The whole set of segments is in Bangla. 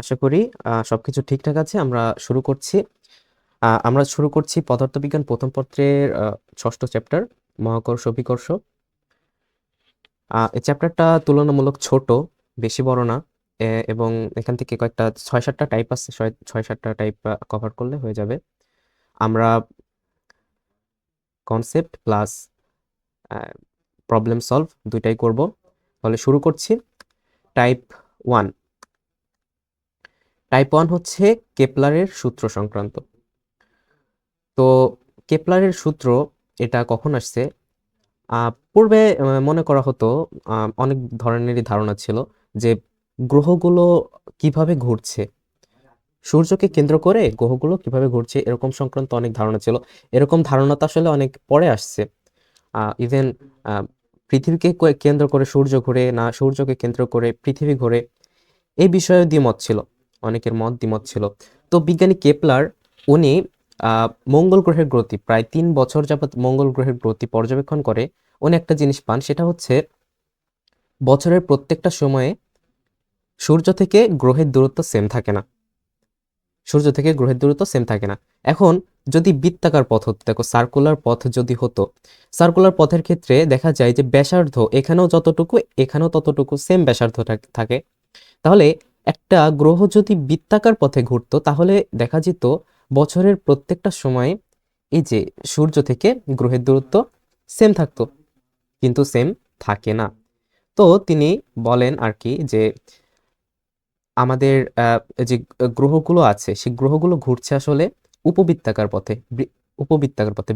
আশা করি সবকিছু ঠিকঠাক আছে। আমরা শুরু করছি পদার্থবিজ্ঞান প্রথম পত্রের ৬ষ্ঠ চ্যাপ্টার মহাকর্ষ বিকর্ষ। এই চ্যাপ্টারটা তুলনামূলক ছোট, বেশি বড় না। এবং এখান থেকে কয়েকটা ৬-৭টা টাইপ আছে। ৬-৭টা টাইপ কভার করলে হয়ে যাবে। আমরা কনসেপ্ট প্লাস প্রবলেম সলভ দুইটাই করব। তাহলে শুরু করছি। টাইপ 1 টাইপ 1 হচ্ছে কেপলারের সূত্র সংক্রান্ত। তো কেপলারের সূত্র এটা কখন আসছে? পূর্বে মনে করা হতো, অনেক ধরনেরই ধারণা ছিল যে গ্রহগুলো কিভাবে ঘুরছে, সূর্যকে কেন্দ্র করে গ্রহগুলো কিভাবে ঘুরছে, এরকম সংক্রান্ত অনেক ধারণা ছিল। এরকম ধারণা তো আসলে অনেক পরে আসছে। ইভেন পৃথিবীকে কেন্দ্র করে সূর্য ঘুরে না সূর্যকে কেন্দ্র করে পৃথিবী ঘুরে, এই বিষয়ে দ্বিমত ছিল, অনেকের দ্বিমত ছিল। তো বিজ্ঞানী কেপলার উনি মঙ্গল গ্রহের গতি, প্রায় 3 বছর যাবৎ মঙ্গল গ্রহের গতি পর্যবেক্ষণ করে উনি একটা জিনিস পান, সেটা হচ্ছে বছরের প্রত্যেকটা সময়ে সূর্য থেকে গ্রহের দূরত্ব সেম থাকে না। এখন যদি বৃত্তাকার পথ হতো, দেখো সার্কুলার পথ যদি হতো, সার্কুলার পথের ক্ষেত্রে দেখা যায় যে ব্যাসার্ধ এখানেও যতটুকু এখানেও ততটুকু সেম ব্যাসার্ধ থাকে। তাহলে একটা গ্রহ যদি বৃত্তাকার পথে ঘুরতো তাহলে দেখা যেত বছরের প্রত্যেকটা সময়ে এই যে সূর্য থেকে গ্রহের দূরত্ব সেম থাকতো, কিন্তু সেম থাকে না। তো তিনি বলেন আর কি যে আমাদের যে গ্রহগুলো আছে সেই গ্রহগুলো ঘুরছে আসলে উপবৃত্তাকার পথে,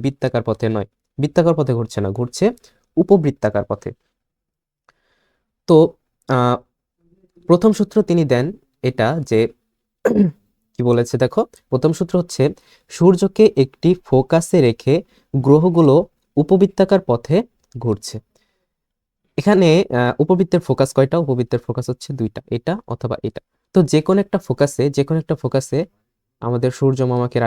বৃত্তাকার পথে নয়, বৃত্তাকার পথে ঘুরছে না, ঘুরছে উপবৃত্তাকার পথে। তো আহ, প্রথম সূত্র তিনি দেন এটা যে কি বলেছে দেখো, প্রথম সূত্র হচ্ছে সূর্যকে একটি ফোকাসে রেখে গ্রহগুলো উপবৃত্তাকার পথে ঘুরছে। এখানে উপবৃত্তের ফোকাস কয়টা? উপবৃত্তের ফোকাস হচ্ছে দুইটা, এটা অথবা এটা। তো যে কোনো একটা ফোকাসে আমাদের সূর্য মামাকে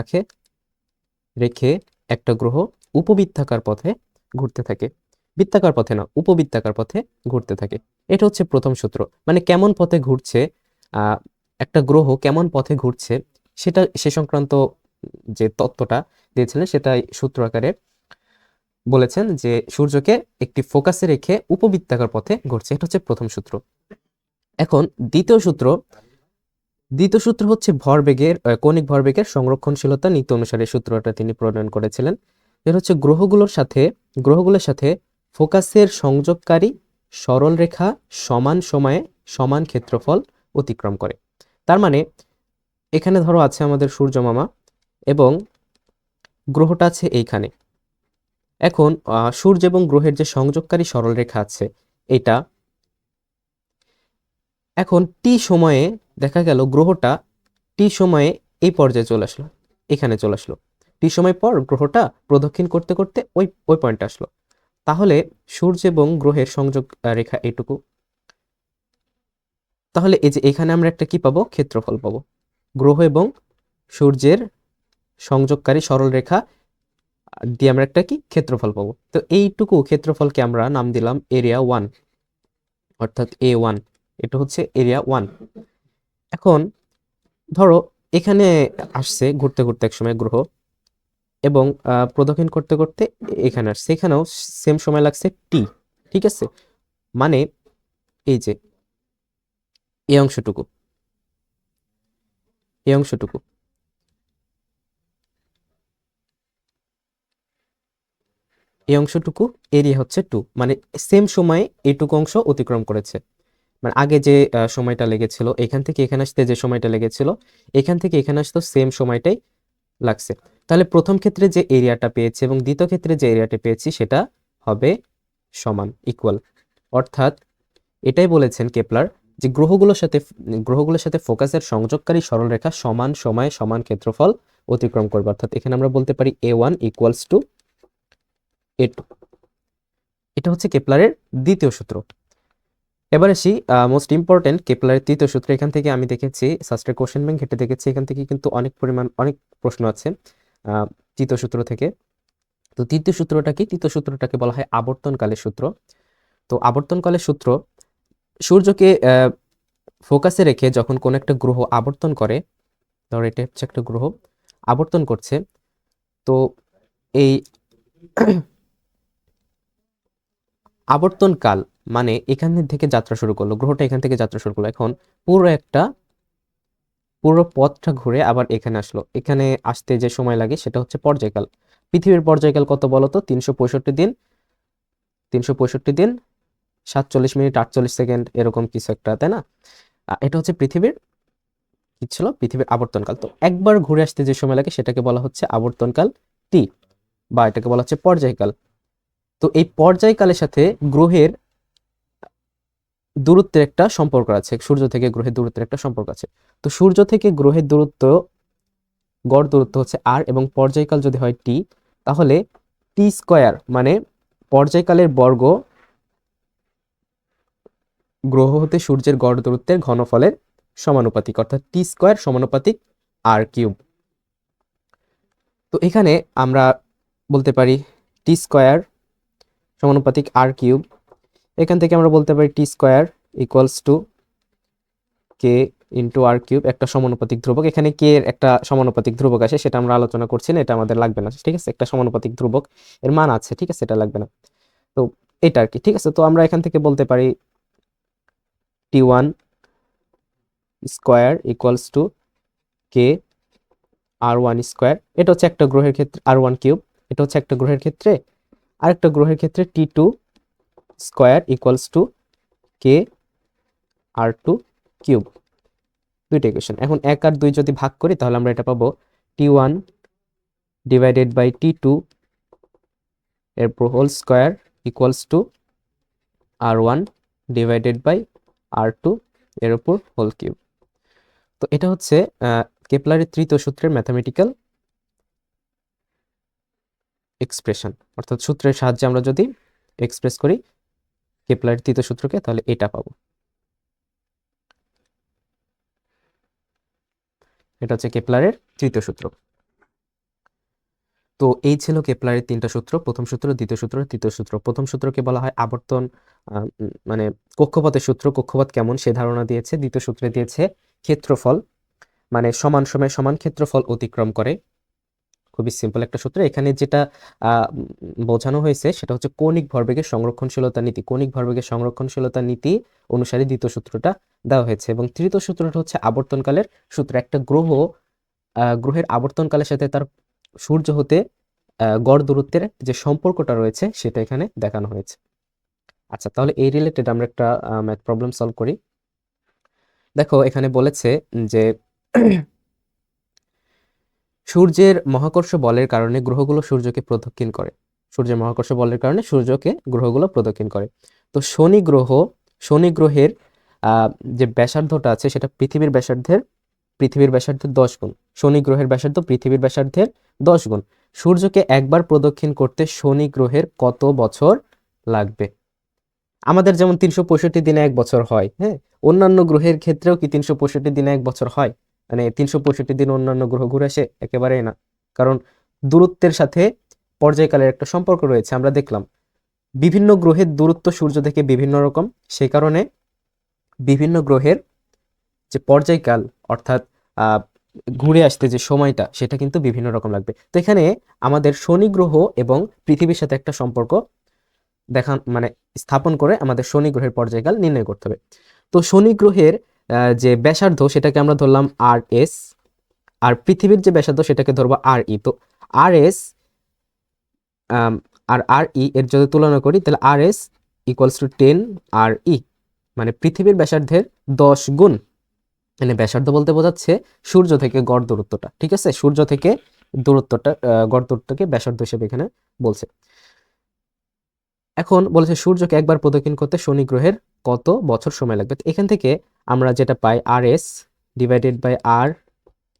রেখে একটা গ্রহ উপবৃত্তাকার পথে ঘুরতে থাকে, বৃত্তাকার পথে না, উপবৃত্তাকার পথে ঘুরতে থাকে। এটা হচ্ছে প্রথম সূত্র। মানে কেমন পথে ঘুরছে, আহ একটা গ্রহ কেমন পথে ঘুরছে সে সংক্রান্ত যে তত্ত্বটা দিয়েছিলেন সেটাই সূত্র আকারে বলেছেন যে সূর্যকে একটি ফোকাসে রেখে উপবৃত্তাকার পথে ঘুরছে। এটা হচ্ছে প্রথম সূত্র। এখন দ্বিতীয় সূত্র হচ্ছে কৌণিক ভরবেগের সংরক্ষণশীলতা নীতি অনুসারে সূত্রটা তিনি প্রণয়ন করেছিলেন। এটা হচ্ছে গ্রহগুলোর সাথে ফোকাসের সংযোগকারী সরল রেখা সমান সময়ে সমান ক্ষেত্রফল অতিক্রম করে। তার মানে এখানে ধরো আছে আমাদের সূর্য মামা এবং গ্রহটা আছে এইখানে। এখন সূর্য এবং গ্রহের যে সংযোগকারী সরল রেখা আছে এটা, এখন টি সময়ে দেখা গেল গ্রহটা টি সময়ে এই পর্যায়ে চলে আসলো, এখানে চলে আসলো। টি সময় পর গ্রহটা প্রদক্ষিণ করতে করতে ওই ওই পয়েন্টে আসলো। তাহলে সূর্য এবং গ্রহের সংযোগ রেখা এইটুকু। তাহলে এই যে এখানে আমরা একটা কি পাবো? ক্ষেত্রফল পাবো। গ্রহ এবং সূর্যের সংযোগকারী সরল রেখা দিয়ে আমরা একটা কি ক্ষেত্রফল পাবো। তো এইটুকু ক্ষেত্রফলকে আমরা নাম দিলাম এরিয়া 1, অর্থাৎ A1। এটা হচ্ছে এরিয়া 1। এখন ধরো এখানে আসছে ঘুরতে ঘুরতে একসময় গ্রহ এবং প্রদক্ষিণ করতে করতে এখানে আসছে, এখানেও সেম সময় লাগছে টি। ঠিক আছে, মানে এই যে এই অংশটুকু এই অংশটুকু এই অংশটুকু এরিয়া হচ্ছে 2, মানে সেম সময়ে এইটুকু অংশ অতিক্রম করেছে। মানে আগে যে সময়টা লেগেছিল এখান থেকে এখানে আসতে, যে সময়টা লেগেছিল এখান থেকে এখানে আসতে সেম সময়টাই লাগছে। তাহলে প্রথম ক্ষেত্রে যে এরিয়াটা পেয়েছি এবং দ্বিতীয় ক্ষেত্রে যে এরিয়াটা পেয়েছি সেটা হবে সমান, ইকুয়াল। অর্থাৎ এটাই বলেছেন কেপলার যে গ্রহগুলোর সাথে ফোকাসের সংযোগকারী সরলরেখা সমান সময়ে সমান ক্ষেত্রফল অতিক্রম করবে। অর্থাৎ এখানে আমরা বলতে পারি A1 ইকুয়ালস টু A2। এটা হচ্ছে কেপলারের দ্বিতীয় সূত্র। এবার আসি মোস্ট ইম্পর্টেন্ট কেপলারের তৃতীয় সূত্র। এখান থেকে আমি দেখেছি সাস্টের কোশ্চেন ব্যাংক ঘেটে দেখেছি, এখান থেকে কিন্তু অনেক প্রশ্ন আছে তৃতীয় সূত্র থেকে। তো তৃতীয় সূত্রটাকে বলা হয় আবর্তনকালের সূত্র। তো আবর্তনকালের সূত্র, সূর্যকে ফোকাসে রেখে যখন কোন একটা গ্রহ আবর্তন করে, ধর এটা হচ্ছে একটা গ্রহ আবর্তন করছে, তো এই আবর্তনকাল মানে এখান থেকে যাত্রা শুরু করলো, গ্রহটা এখান থেকে যাত্রা শুরু করলো, এখন পুরো পথটা ঘুরে আবার এখানে আসলো, এখানে আসতে যে সময় লাগে সেটা হচ্ছে পর্যায়কাল। পৃথিবীর পর্যায়কাল কত বলতো? 365 দিন, 365 দিন 47 মিনিট 48 সেকেন্ড, এরকম কিছু একটা, তাই না? এটা হচ্ছে পৃথিবীর কি ছিল, পৃথিবীর আবর্তনকাল। তো একবার ঘুরে আসতে যে সময় লাগে সেটাকে বলা হচ্ছে আবর্তনকাল টি, বা এটাকে বলা হচ্ছে পর্যায়কাল। তো এই পর্যায়কালের সাথে গ্রহের দূরত্বের একটা সম্পর্ক আছে, সূর্য থেকে গ্রহের দূরত্বের একটা সম্পর্ক আছে। তো সূর্য থেকে গ্রহের দূরত্ব, গড় দূরত্ব হচ্ছে আর, এবং পর্যায়কাল যদি হয় টি, তাহলে টি স্কয়ার মানে পর্যায়কালের বর্গ গ্রহ হতে সূর্যের গড় দূরত্বের ঘনফলের সমানুপাতিক, অর্থাৎ টি স্কয়ার সমানুপাতিক আর কিউব। তো এখানে আমরা বলতে পারি টি স্কয়ার সমানুপাতিক আর কিউব, এখান থেকে আমরা বলতে পারি T square equals to K into R cube, একটা সমানুপাতিক ধ্রুবক। এখানে কে এর একটা সমানুপাতিক ধ্রুবক আছে, সেটা আমরা আলোচনা করছি না, এটা আমাদের লাগবে না, ঠিক আছে? একটা সমানুপাতিক ধ্রুবক এর মান আছে, ঠিক আছে, এটা লাগবে না। তো এটা আর কি, ঠিক আছে। তো আমরা এখান থেকে বলতে পারি T one square equals to K R one square, এটা হচ্ছে একটা গ্রহের ক্ষেত্রে আর1 কিউব, এটা হচ্ছে একটা গ্রহের ক্ষেত্রে। আরেকটা গ্রহের ক্ষেত্রে T two square equals to K R two cube. দুইটা ইকুয়েশন। এখন 1 আর 2 যদি ভাগ করি তাহলে আমরা এটা পাবো টি1 ডিভাইডেড বাই টি2 এর whole square equals to R one divided by R two এর উপর হোল কিউব। তো এটা হচ্ছে কেপলারের তৃতীয় সূত্রের ম্যাথামেটিক্যাল এক্সপ্রেশন, অর্থাৎ সূত্রের সাহায্যে আমরা যদি এক্সপ্রেস করি কেপলারের তৃতীয় সূত্রকে, তাহলে এটা পাবো। এটা হচ্ছে কেপলারের তৃতীয় সূত্র। তো এই ছিল কেপলারের তিনটা সূত্র, প্রথম সূত্র, দ্বিতীয় সূত্র, তৃতীয় সূত্র। প্রথম সূত্রকে বলা হয় আবর্তন মানে কক্ষপথের সূত্র, কক্ষপথ কেমন সে ধারণা দিয়েছে। দ্বিতীয় সূত্রে দিয়েছে ক্ষেত্রফল, মানে সমান সময়ে সমান ক্ষেত্রফল অতিক্রম করে। খুবই সিম্পল একটা সূত্র। এখানে যেটা বোঝানো হয়েছে সেটা হচ্ছে কৌণিক ভরবেগের সংরক্ষণশীলতা নীতি, কৌণিক ভরবেগের সংরক্ষণশীলতা নীতি অনুসারে দ্বিতীয় সূত্রটা দেওয়া হয়েছে। এবং তৃতীয় সূত্রটা হচ্ছে আবর্তনকালের সূত্র। একটা গ্রহের আবর্তনকালের সাথে তার সূর্য হতে গড় দূরত্বের যে সম্পর্কটা রয়েছে সেটা এখানে দেখানো হয়েছে। আচ্ছা, তাহলে এই রিলেটেড আমরা একটা ম্যাথ প্রবলেম সলভ করি। দেখো এখানে বলেছে যে সূর্যের মহাকর্ষ বলের কারণে গ্রহগুলো সূর্যকে প্রদক্ষিণ করে, সূর্যের মহাকর্ষ বলের কারণে সূর্যকে গ্রহগুলো প্রদক্ষিণ করে। তো শনি গ্রহের যে ব্যাসার্ধটা আছে সেটা পৃথিবীর ব্যাসার্ধের 10 গুণ। শনি গ্রহের ব্যাসার্ধ পৃথিবীর ব্যাসার্ধের 10 গুণ। সূর্যকে একবার প্রদক্ষিণ করতে শনি গ্রহের কত বছর লাগবে? আমাদের যেমন 365 দিনে 1 বছর হয়, হ্যাঁ, অন্যান্য গ্রহের ক্ষেত্রেও কি 365 দিনে 1 বছর হয়? মানে 365 দিন অন্যান্য গ্রহ ঘুরে আসে? একেবারেই না। কারণ দূরত্বের সাথে পর্যায়কালের একটা সম্পর্ক রয়েছে, আমরা দেখলাম। বিভিন্ন গ্রহের দূরত্ব সূর্য থেকে বিভিন্ন রকম, সেই কারণে বিভিন্ন গ্রহের যে পর্যায়কাল, অর্থাৎ আহ ঘুরে আসতে যে সময়টা, সেটা কিন্তু বিভিন্ন রকম লাগবে। তো এখানে আমাদের শনি গ্রহ এবং পৃথিবীর সাথে একটা সম্পর্ক মানে স্থাপন করে আমাদের শনি গ্রহের পর্যায়কাল নির্ণয় করতে হবে। তো শনি গ্রহের যে ব্যাসার্ধ সেটাকে আমরা ধরলাম আর এস, আর পৃথিবীর যে ব্যাসার্ধ সেটাকে ধরবো আর ই। তো আর এস আর আর ই এর যদি তুলনা করি তাহলে আর এস ইকুয়ালস টু 10 আর ই, মানে পৃথিবীর ব্যাসার্ধের 10 গুণ। মানে ব্যাসার্ধ বলতে বোঝাচ্ছে সূর্য থেকে গড় দূরত্বটা, ঠিক আছে? সূর্য থেকে দূরত্বটা, গড় দূরত্বকে ব্যাসার্ধ হিসেবে এখানে বলছে। এখন বলেছে সূর্যকে একবার প্রদক্ষিণ করতে শনি গ্রহের কত বছর সময় লাগবে। এখান থেকে আমরা যেটা পাই আর এস ডিভাইডেড বাই আর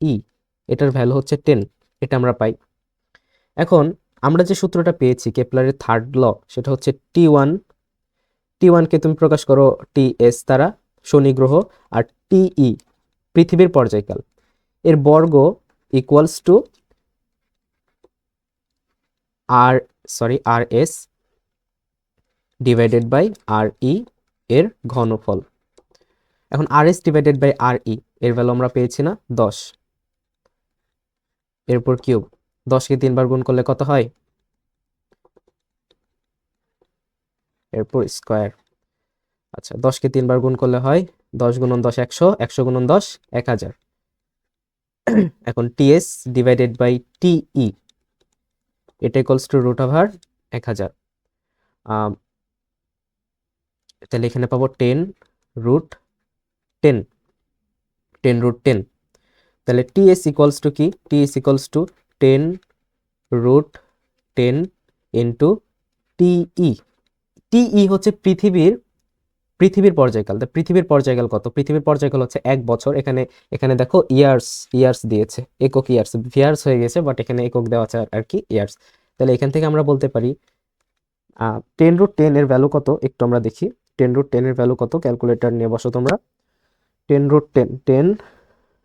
ই, এটার ভ্যালু হচ্ছে 10, এটা আমরা পাই। এখন আমরা যে সূত্রটা পেয়েছি কেপলারের থার্ড ল, সেটা হচ্ছে টি ওয়ানকে তুমি প্রকাশ করো টি এস দ্বারা, শনি গ্রহ, আর টিই পৃথিবীর পর্যায়কাল, এর বর্গ equals to R S divided by R E এর ঘনফল। এখন RS ডিভাইডেড বাই RE এর ভ্যালু আমরা পেয়েছি না 10, এরপর কিউব, 10কে 3 বার গুণ করলে কত হয়, এরপর স্কোয়ার। আচ্ছা 10কে 3 বার গুণ করলে হয় 10 গুণন 10 100, 100 গুণন 10 1000। এখন TS ডিভাইডেড বাই TE এটা ইকুয়ালস টু রুট ওভার 1000। তাহলে এখানে পাবো 10 রুট 10, 10 রুট 10। তাহলে TS ইকুয়ালস টু কি, TS equals to 10 root 10 into TE। TE হচ্ছে পৃথিবীর পর্যায়কাল। পৃথিবীর পর্যায়কাল কত, পৃথিবীর পর্যায়কাল হচ্ছে 1 বছর। এখানে এখানে দেখো ইয়ার্স দিয়েছে, একক ইয়ার্স, ভিয়ার্স হয়ে গেছে, বাট এখানে একক দেওয়া আছে আর কি, ইয়ার্স। তাহলে এখান থেকে আমরা বলতে পারি 10 রুট 10 এর ভ্যালু কত একটু আমরা দেখি। 10 রুট 10 এর ভ্যালু কত, ক্যালকুলেটর নিয়ে বসো তোমরা। 10 রুট 10, 10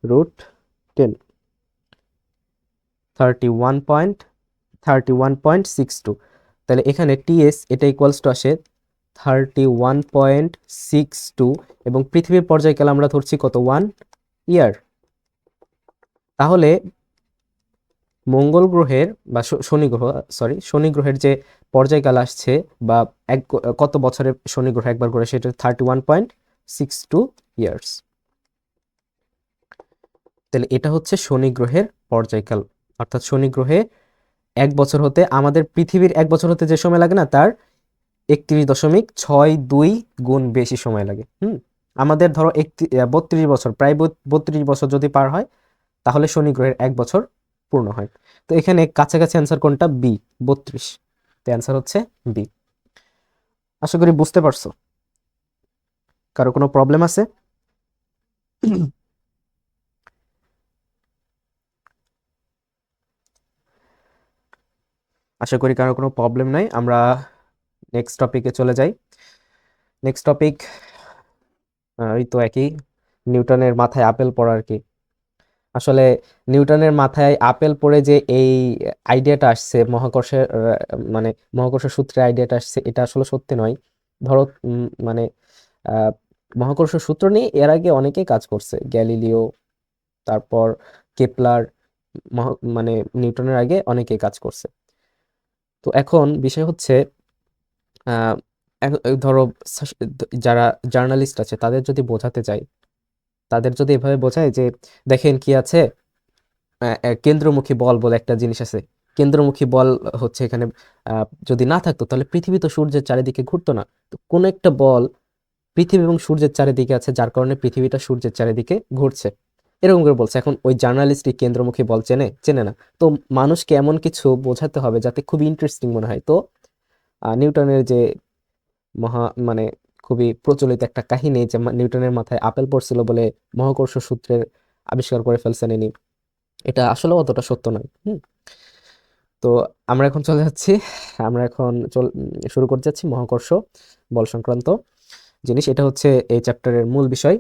রুট 10, 31.62। তাহলে এখানে TS এটা ইকুয়ালস টু আসে 31.62 এবং পৃথিবীর পর্যায়কাল আমরা ধরছি কত, 1 ইয়ার। তাহলে মঙ্গল গ্রহের বা শনি গ্রহের যে পর্যায়কাল আসছে বা কত বছরের শনি গ্রহ একবার করে, সেটা 31.62 ইয়ার্স। তাহলে এটা হচ্ছে শনি গ্রহের পর্যায়কাল, অর্থাৎ শনি গ্রহে 1 বছর হতে আমাদের পৃথিবীর 1 বছর হতে যে সময় লাগে না, তার 31.62 গুণ বেশি সময় লাগে। আমাদের ধরো 32 বছর, প্রায় 32 বছর যদি পার হয় তাহলে শনি গ্রহের 1 বছর পূর্ণ হয়। তো এখানে কাছাকাছি অ্যান্সার কোনটা, বি, 32। তো অ্যান্সার হচ্ছে বি। আশা করি বুঝতে পারছো। কারো কোনো প্রবলেম আছে? আশা করি কারো কোনো প্রবলেম নাই। আমরা নেক্সট টপিকে চলে যাই। নেক্সট টপিক ওই তো একই, নিউটনের মাথায় আপেল পড়া আর কি। আসলে নিউটনের মাথায় আপেল পড়ে যে এই আইডিয়াটা আসছে মহাকর্ষের, মানে মহাকর্ষ সূত্রের আইডিয়াটা আসছে, এটা আসলে সত্যি নয়। ধরো মানে মহাকর্ষ সূত্র নিয়ে এর আগে অনেকেই কাজ করছে, গ্যালিলিও, তারপর কেপলার, মানে নিউটনের আগে অনেকেই কাজ করছে। তো এখন বিষয় হচ্ছে ধরো যারা জার্নালিস্ট আছে তাদের যদি বোঝাতে চাই, তাদের যদি এভাবে বোঝায় যে দেখেন কি আছে, কেন্দ্রমুখী বল বলে একটা জিনিস আছে। কেন্দ্রমুখী বল হচ্ছে এখানে যদি না থাকতো তাহলে পৃথিবী তো সূর্যের চারিদিকে ঘুরতো না। তো কোন একটা বল পৃথিবী এবং সূর্যের চারিদিকে আছে, যার কারণে পৃথিবীটা সূর্যের চারিদিকে ঘুরছে, এরকম করে বলছে। এখন ওই জার্নালিস্টই কেন্দ্রমুখী বল চেনে চেনে না, তো মানুষকে এমন কিছু বোঝাতে হবে যাতে খুবই ইন্টারেস্টিং মনে হয়। তো নিউটনের যে মানে খুবই প্রচলিত একটা কাহিনী যে নিউটনের মাথায় আপেল পড়ছিল বলে মহাকর্ষ সূত্রের আবিষ্কার করে ফেলছেন ইনি, এটা আসলে অতটা সত্য নয়। তো আমরা এখন চলে যাচ্ছি, আমরা এখন শুরু করতে যাচ্ছি মহাকর্ষ বল সংক্রান্ত জিনিস। এটা হচ্ছে এই চ্যাপ্টারের মূল বিষয়।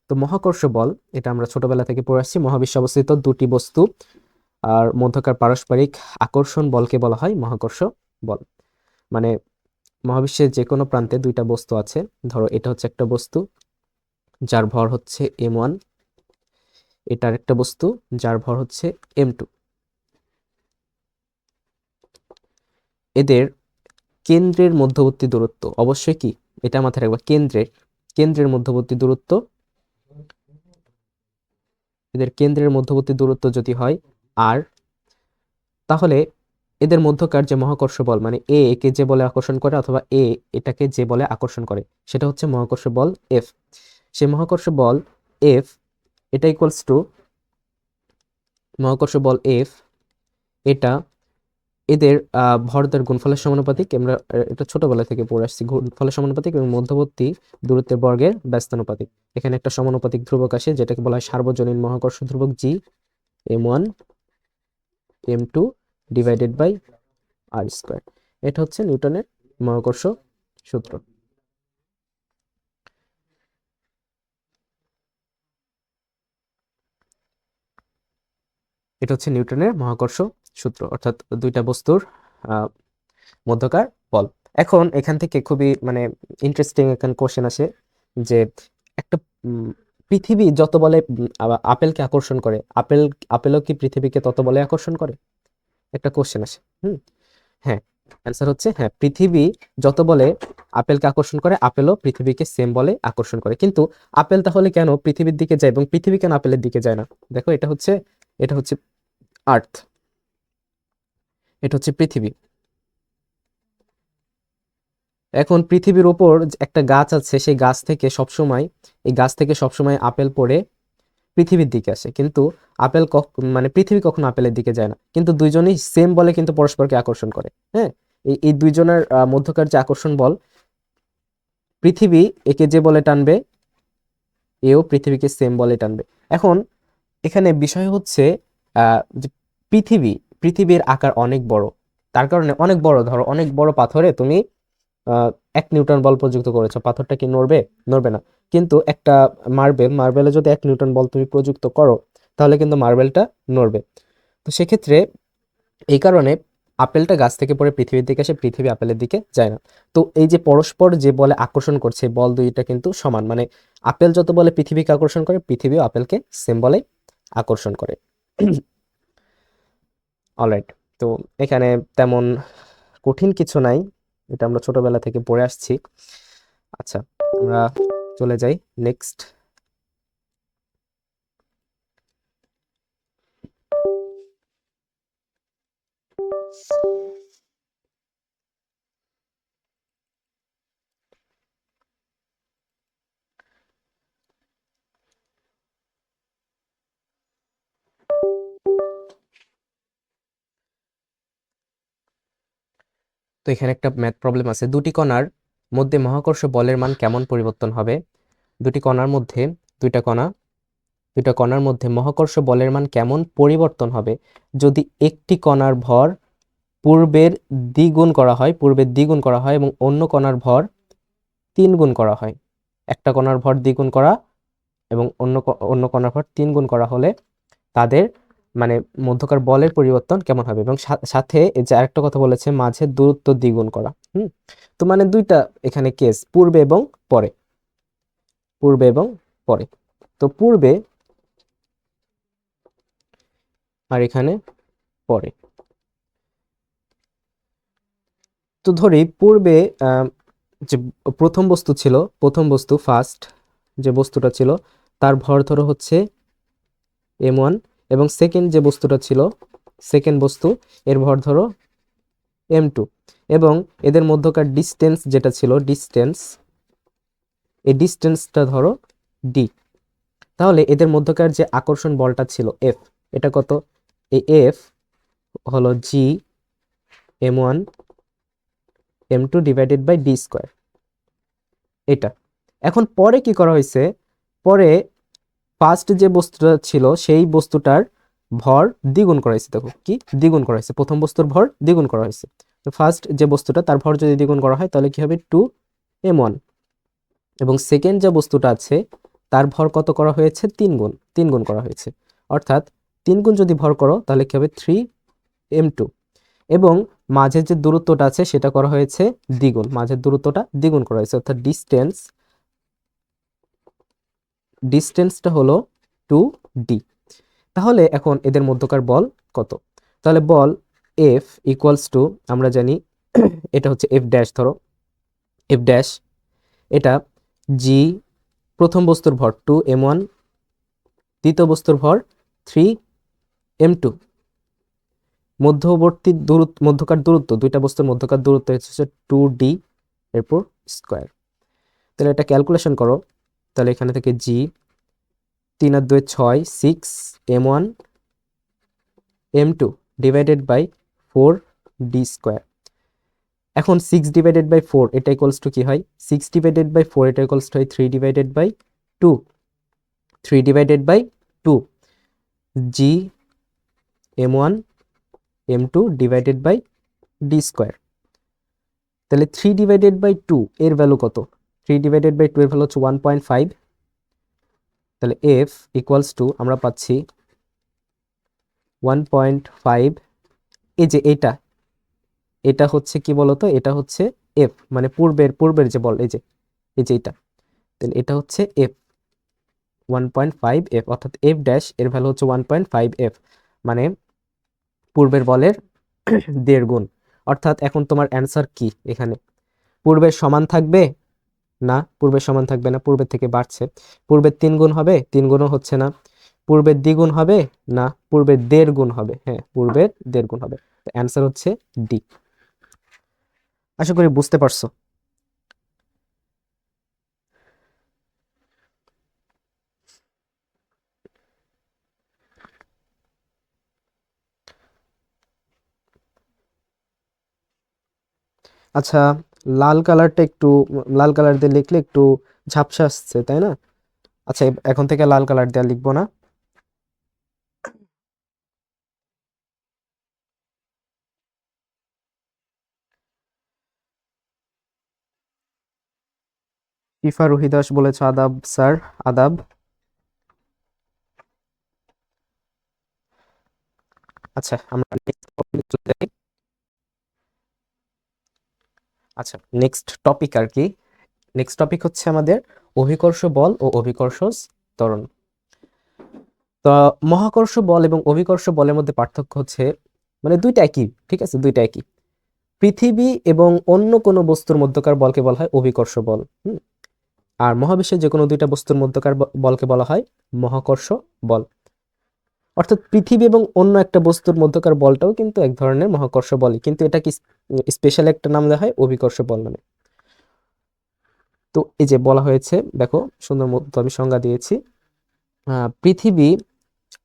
তো মহাকর্ষ বল এটা আমরা ছোটবেলা থেকে পড়ে আসছি। মহাবিশ্বে অবস্থিত দুটি বস্তু আর মধ্যকার পারস্পরিক আকর্ষণ বলকে বলা হয় মহাকর্ষ বল। মানে মহাবিশ্বের যে কোনো প্রান্তে দুইটা বস্তু আছে, ধরো এটা হচ্ছে একটা বস্তু যার ভর হচ্ছে m1, এটা আরেকটা বস্তু যার ভর হচ্ছে m2। এদের কেন্দ্রের মধ্যবর্তী দূরত্ব অবশ্যই কি, এটা মাথায় রাখবা, কেন্দ্রের মধ্যবর্তী দূরত্ব, এদের কেন্দ্রের মধ্যবর্তী দূরত্ব যদি হয় r, তাহলে এদের মধ্যকার যে মহাকর্ষ বল, মানে এ একে যে বলে আকর্ষণ করে অথবা এ এটাকে যে বলে আকর্ষণ করে, সেটা হচ্ছে মহাকর্ষ বল এফ। সেই মহাকর্ষ বল এফ এটা ইকুয়ালস টু মহাকর্ষ বল এফ, এটা এদের ভরদের গুণফলের সমানুপাতিক। আমরা এটা ছোটবেলা থেকে পড়ে আসছি, গুণফলের সমানুপাতিক এবং মধ্যবর্তী দূরত্বের বর্গের ব্যস্তানুপাতিক। এখানে একটা সমানুপাতিক ধ্রুবক আসে যেটাকে বলা হয় সার্বজনীন মহাকর্ষ ধ্রুবক G, m1 m2 divided by R square. এটা হচ্ছে নিউটনের মহাকর্ষ সূত্র। এটা হচ্ছে নিউটনের মহাকর্ষ সূত্র, অর্থাৎ দুইটা বস্তুর মধ্যকার বল। এখন এখান থেকে খুবই মানে ইন্টারেস্টিং একটা কোশ্চেন আসে যে একটা পৃথিবী যত বলে আপেলকে আকর্ষণ করে, আপেলও কি পৃথিবীকে তত বলে আকর্ষণ করে? একটা কোশ্চেন আসে। হ্যাঁ, অ্যান্সার হচ্ছে হ্যাঁ, পৃথিবী যত বলে আপেলকে আকর্ষণ করে, আপেলও পৃথিবীকে সেম বলে আকর্ষণ করে। কিন্তু আপেল তাহলে কেন পৃথিবীর দিকে যায় এবং পৃথিবী কেন আপেলের দিকে যায় না? দেখো, এটা হচ্ছে আর্থ, এটা হচ্ছে পৃথিবী। এখন পৃথিবীর ওপর একটা গাছ আছে, সেই গাছ থেকে সবসময় এই গাছ থেকে সবসময় আপেল পড়ে পৃথিবীর দিকে আসে, কিন্তু মানে পৃথিবী কখনো আপেলের দিকে যায় না। কিন্তু দুইজনই সেম বলে কিন্তু পরস্পরকে আকর্ষণ করে। হ্যাঁ, এই দুইজনের মধ্যকার যে আকর্ষণ বল, পৃথিবী একে যে বলে টানবে, এও পৃথিবীকে সেম বলে টানবে। এখন এখানে বিষয় হচ্ছে যে পৃথিবীর আকার অনেক বড়, তার কারণে অনেক বড়, ধরো অনেক বড় পাথরে তুমি 1 নিউটন বল প্রযুক্ত করেছো, পাথরটা কি নড়বে? নড়বে না। কিন্তু একটা মার্বেলে যদি 1 নিউটন বল তুমি প্রযুক্ত করো, তাহলে কিন্তু মার্বেলটা নড়বে। তো সেক্ষেত্রে এই কারণে আপেলটা গাছ থেকে পড়ে পৃথিবীর দিকে আসে, পৃথিবী আপেলের দিকে যায় না। তো এই যে পরস্পর যে বলে আকর্ষণ করছে, বল দুইটা কিন্তু সমান, মানে আপেল যত বলে পৃথিবীকে আকর্ষণ করে, পৃথিবীও আপেলকে সেম বলে আকর্ষণ করে। অলরাইট, তো এখানে তেমন কঠিন কিছু নাই, এটা আমরা ছোটবেলা থেকে পড়ে আসছি। আচ্ছা, আমরা চলে যাই নেক্সট। তো এখানে একটা ম্যাথ প্রবলেম আছে। দুটি কণার মধ্যে মহাকর্ষ বলের মান কেমন পরিবর্তন হবে? দুটি কণার মধ্যে দুইটা কণা দুইটা কণার মধ্যে মহাকর্ষ বলের মান কেমন পরিবর্তন হবে যদি একটি কণার ভর পূর্বের দ্বিগুণ করা হয় এবং অন্য কণার ভর 3 গুণ করা হয়। একটা কণার ভর দ্বিগুণ করা এবং অন্য কণার ভর 3 গুণ করা হলে তাদের মানে মধ্যকার বলের পরিবর্তন কেমন হবে? এবং সাথে এই যে আরেকটা কথা বলেছে, মাঝের দূরত্ব দ্বিগুণ করা। তো মানে দুইটা এখানে কেস, পূর্বে এবং পরে। তো পূর্বে আর এখানে পরে। তো ধরি পূর্বে যে প্রথম বস্তু ফার্স্ট যে বস্তুটা ছিল, তার ভর ধরো হচ্ছে m1, এবং সেকেন্ড যে বস্তুটা ছিল, সেকেন্ড বস্তু, এর ভর ধরো m2, এবং এদের মধ্যকার ডিস্টেন্স যেটা ছিল, এই ডিস্টেন্সটা ধরো d। তাহলে এদের মধ্যকার যে আকর্ষণ বলটা ছিল F, এটা কত? এই F হলো g m1 m2 divided by d square, এটা। এখন পরে কি করা হয়েছে? পরে ফার্স্ট যে বস্তুটা ছিল, সেই বস্তুটার ভর দ্বিগুণ করা হয়েছে। দেখো কি দ্বিগুণ করা হয়েছে, প্রথম বস্তুর ভর দ্বিগুণ করা হয়েছে। তো ফার্স্ট যে বস্তুটা, তার ভর যদি দ্বিগুণ করা হয় তাহলে কি হবে? 2m1। এবং সেকেন্ড যে বস্তুটা আছে, তার ভর কত করা হয়েছে? 3 গুণ করা হয়েছে। অর্থাৎ 3 গুণ যদি ভর করো তাহলে কি হবে? 3m2। এবং মাঝের যে দূরত্বটা আছে সেটা করা হয়েছে দ্বিগুণ, মাঝের দূরত্বটা দ্বিগুণ করা হয়েছে, অর্থাৎ ডিস্টেন্সটা হলো 2d। তাহলে এখন এদের মধ্যকার বল কত? তাহলে বল F ইকুয়ালস টু, আমরা জানি এটা হচ্ছে F ড্যাশ, ধরো F ড্যাশ, এটা g প্রথম বস্তুর ভর 2m1, দ্বিতীয় বস্তুর ভর 3m2, মধ্যকার দূরত্ব, দুইটা বস্তুর মধ্যকার দূরত্ব হচ্ছে 2d, এরপর স্কোয়ার। তাহলে এটা ক্যালকুলেশন করো, তাহলে এখানে থেকে g 3 আর 2 6, 6m1 m2 divided by 4d square. এখন 6 ডিভাইডেড বাই 4 এটা ইকুয়ালস টু কি হয়? 6 ডিভাইডেড বাই 4 এটা ইকুয়ালস টু হয় 3 divided by 2, 3 divided by 2 g m1 m2 divided by d square. তাহলে 3 ডিভাইডেড বাই 2 এর ভ্যালু কত? 3 ডিভাইডেড বাই 2 এর ভ্যালু হচ্ছে 1.5। তাহলে f ইকুয়ালস টু আমরা পাচ্ছি 1.5। এই যে এটা হচ্ছে কি বলতো? এটা হচ্ছে f, মানে পূর্বের যে বল, এই যে এটা। তাহলে এটা হচ্ছে f। 1.5 f, অর্থাৎ এফ ড্যাশ এর ভ্যালু হচ্ছে 1.5 f, মানে পূর্বের বলের 1.5 গুণ। অর্থাৎ এখন তোমার অ্যান্সার কি এখানে? পূর্বের সমান থাকবে না, পূর্বের সমান থাকবে না, পূর্বের থেকে বাড়ছে। পূর্বের 3 গুণ হবে, 3 গুণও হচ্ছে না। পূর্বের দ্বিগুণ হবে না, পূর্বের 1.5 গুণ হবে, হ্যাঁ পূর্বের 1.5 গুণ হবে। তো অ্যান্সার হচ্ছে ডি। আশা করি বুঝতে পারছো। আচ্ছা, লাল কালারটা একটু, লাল কালার দিয়ে লিখলে একটু ঝাপসা আসছে, তাই না? আচ্ছা, এখন থেকে লাল কালার দিয়ে লিখবো না। ফিফা রুহি দাস বলেছে আদাব স্যার, আদাব। আচ্ছা, আমরা next topic চলে যাই। আচ্ছা, নেক্সট টপিক আর কি, নেক্সট টপিক হচ্ছে আমাদের অভিকর্ষ বল ও অভিকর্ষ ত্বরণ। তো মহাকর্ষ বল এবং অভিকর্ষ বলের মধ্যে পার্থক্য হচ্ছে, মানে দুইটা একই, ঠিক আছে, দুইটা একই। পৃথিবী এবং অন্য কোনো বস্তুর মধ্যকার বলকে বলা হয় অভিকর্ষ বল। আর মহাবিশ্বের যে কোনো দুইটা বস্তুর মধ্যকার বলকে বলা হয় মহাকর্ষ বল। অর্থাৎ পৃথিবী এবং অন্য একটা বস্তুর মধ্যকার বলটাও কিন্তু এক ধরনের মহাকর্ষ বলই, কিন্তু এটা কি স্পেশাল একটা নাম দেওয়া হয় অভিকর্ষ বল নামে। তো এই যে বলা হয়েছে, দেখো সুন্দর মতো আমি সংজ্ঞা দিয়েছি। পৃথিবী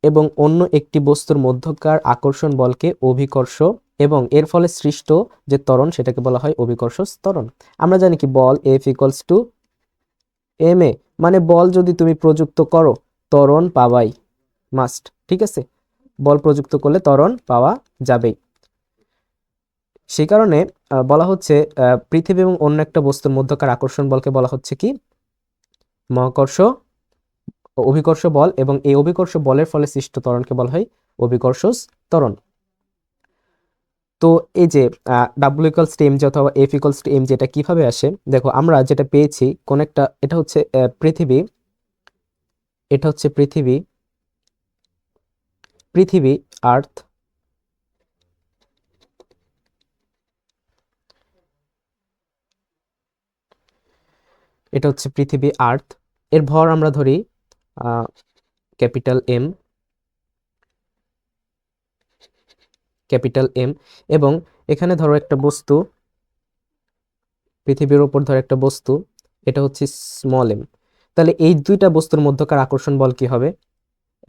এবং অন্য একটি বস্তুর মধ্যকার আকর্ষণ বলকে অভিকর্ষ, এবং এর ফলে সৃষ্ট যে ত্বরণ সেটাকে বলা হয় অভিকর্ষ ত্বরণ। আমরা জানি কি, বল এফ ইকুয়ালস টু এম এ, মানে বল যদি তুমি প্রযুক্ত করো ত্বরণ পাবাই, মাস্ট, ঠিক আছে। বল প্রযুক্ত করলে ত্বরণ পাওয়া যাবেই। সেই কারণে বলা হচ্ছে পৃথিবী এবং অন্য একটা বস্তুর মধ্যকার আকর্ষণ বলকে বলা হচ্ছে কি, মহাকর্ষ অভিকর্ষ বল, এবং এই অভিকর্ষ বলের ফলে সৃষ্ট ত্বরণকে বলা হয় অভিকর্ষ ত্বরণ। তো এই যে W equals to M G অথবা F equals to M G, এটা কিভাবে আসে? দেখো আমরা যেটা পেয়েছি, কোন একটা, এটা হচ্ছে পৃথিবী, এটা হচ্ছে পৃথিবী, পৃথিবী আর্থ, এটা হচ্ছে পৃথিবী আর্থ। এর ভর আমরা ধরি ক্যাপিটাল এম, ক্যাপিটাল এম, এবং এখানে ধরো একটা বস্তু, পৃথিবীর উপর ধরো একটা বস্তু, এটা হচ্ছে স্মল এম। তাহলে এই দুইটা বস্তুর মধ্যকার আকর্ষণ বল কি হবে?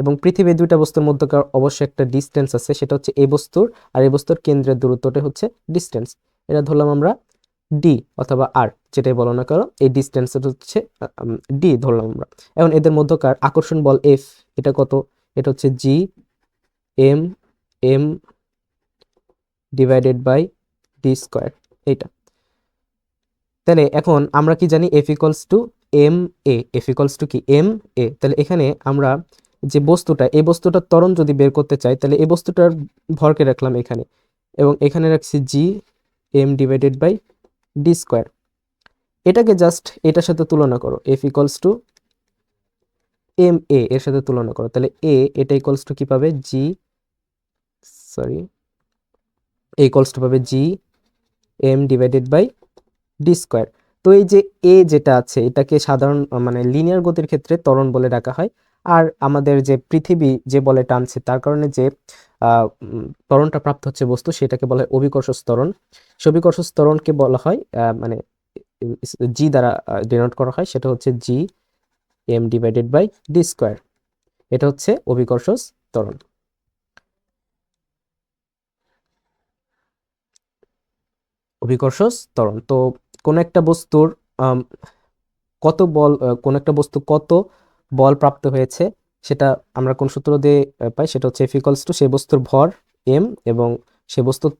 এবং পৃথিবীর দুইটা বস্তুর মধ্যকার অবশ্যই একটা ডিস্টেন্স আছে, সেটা হচ্ছে এই বস্তুর আর এই বস্তুর কেন্দ্রের দূরত্বটা হচ্ছে ডিস্টেন্স। এটা ধরলাম আমরা ডি অথবা আর, যেটাই বলো না কারো, এই ডিস্টেন্স হচ্ছে ডি ধরলাম আমরা। এখন এদের মধ্যকার আকর্ষণ বল এফ, এটা কত? এটা হচ্ছে G M M divided by D square, এইটা। তাহলে এখন আমরা কি জানি, F equals to M A, F equals to কি এম এ। তাহলে এখানে আমরা যে বস্তুটা, এই বস্তুটার ত্বরণ যদি বের করতে চাই, তাহলে এই বস্তুটার ভরকে রাখলাম এখানে, এবং এখানে রাখছি G M divided by D square. এটাকে জাস্ট এটার সাথে তুলনা করো, F equals to M A এর সাথে তুলনা করো, তাহলে এ, এটা ইকুয়ালস টু কি পাবে, G, sorry, A equals to পাবে G M divided by D square. তো এই যে এ যেটা আছে, এটাকে সাধারণ মানে লিনিয়ার গতির ক্ষেত্রে ত্বরণ বলে ডাকা হয়। আর আমাদের যে পৃথিবী যে বলে টানছে, তার কারণে যে ত্বরণটা প্রাপ্ত হচ্ছে বস্তু, সেটাকে বলা হয় অভিকর্ষ ত্বরণ। সে অভিকর্ষ ত্বরণকে বলা হয় মানে জি দ্বারা ডিনোট করা হয়, সেটা হচ্ছে G M divided by D square. এটা হচ্ছে অভিকর্ষ ত্বরণ। অভিকর্ষ ত্বরণ, তো কোন একটা বস্তুর কত বল, কোন একটা বস্তু কত বল প্রাপ্ত হয়েছে, সেটা আমরা কোন সূত্র দিয়ে পাই, সেটা হচ্ছে এফ ইকুয়ালস টু সেই বস্তুর ভর এম এবং সে বস্তুর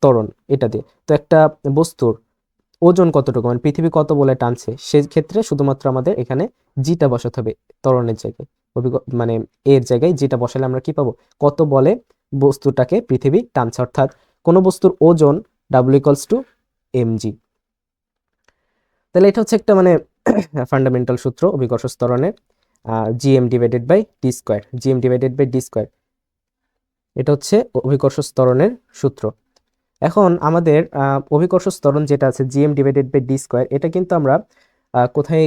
ত্বরণ, এটা দিয়ে। তো একটা বস্তুর ওজন কতটুকু, মানে পৃথিবী কত বলে টানছে, সেই ক্ষেত্রে শুধুমাত্র আমাদের এখানে জিটা বসাতে হবে ত্বরণের জায়গায়, মানে এর জায়গায় জিটা বসালে আমরা কি পাবো, কত বলে বস্তুটাকে পৃথিবী টানছে, অর্থাৎ কোনো বস্তুর ওজন W equals to M G. তাহলে এটা হচ্ছে একটা মানে ফান্ডামেন্টাল সূত্র অভিকর্ষ ত্বরণের। GM divided by D square, GM divided by D square, এটা হচ্ছে অভিকর্ষ ত্বরণের সূত্র। এখন আমাদের অভিকর্ষ ত্বরণ যেটা আছে GM divided by D square, এটা কিন্তু আমরা কোথায়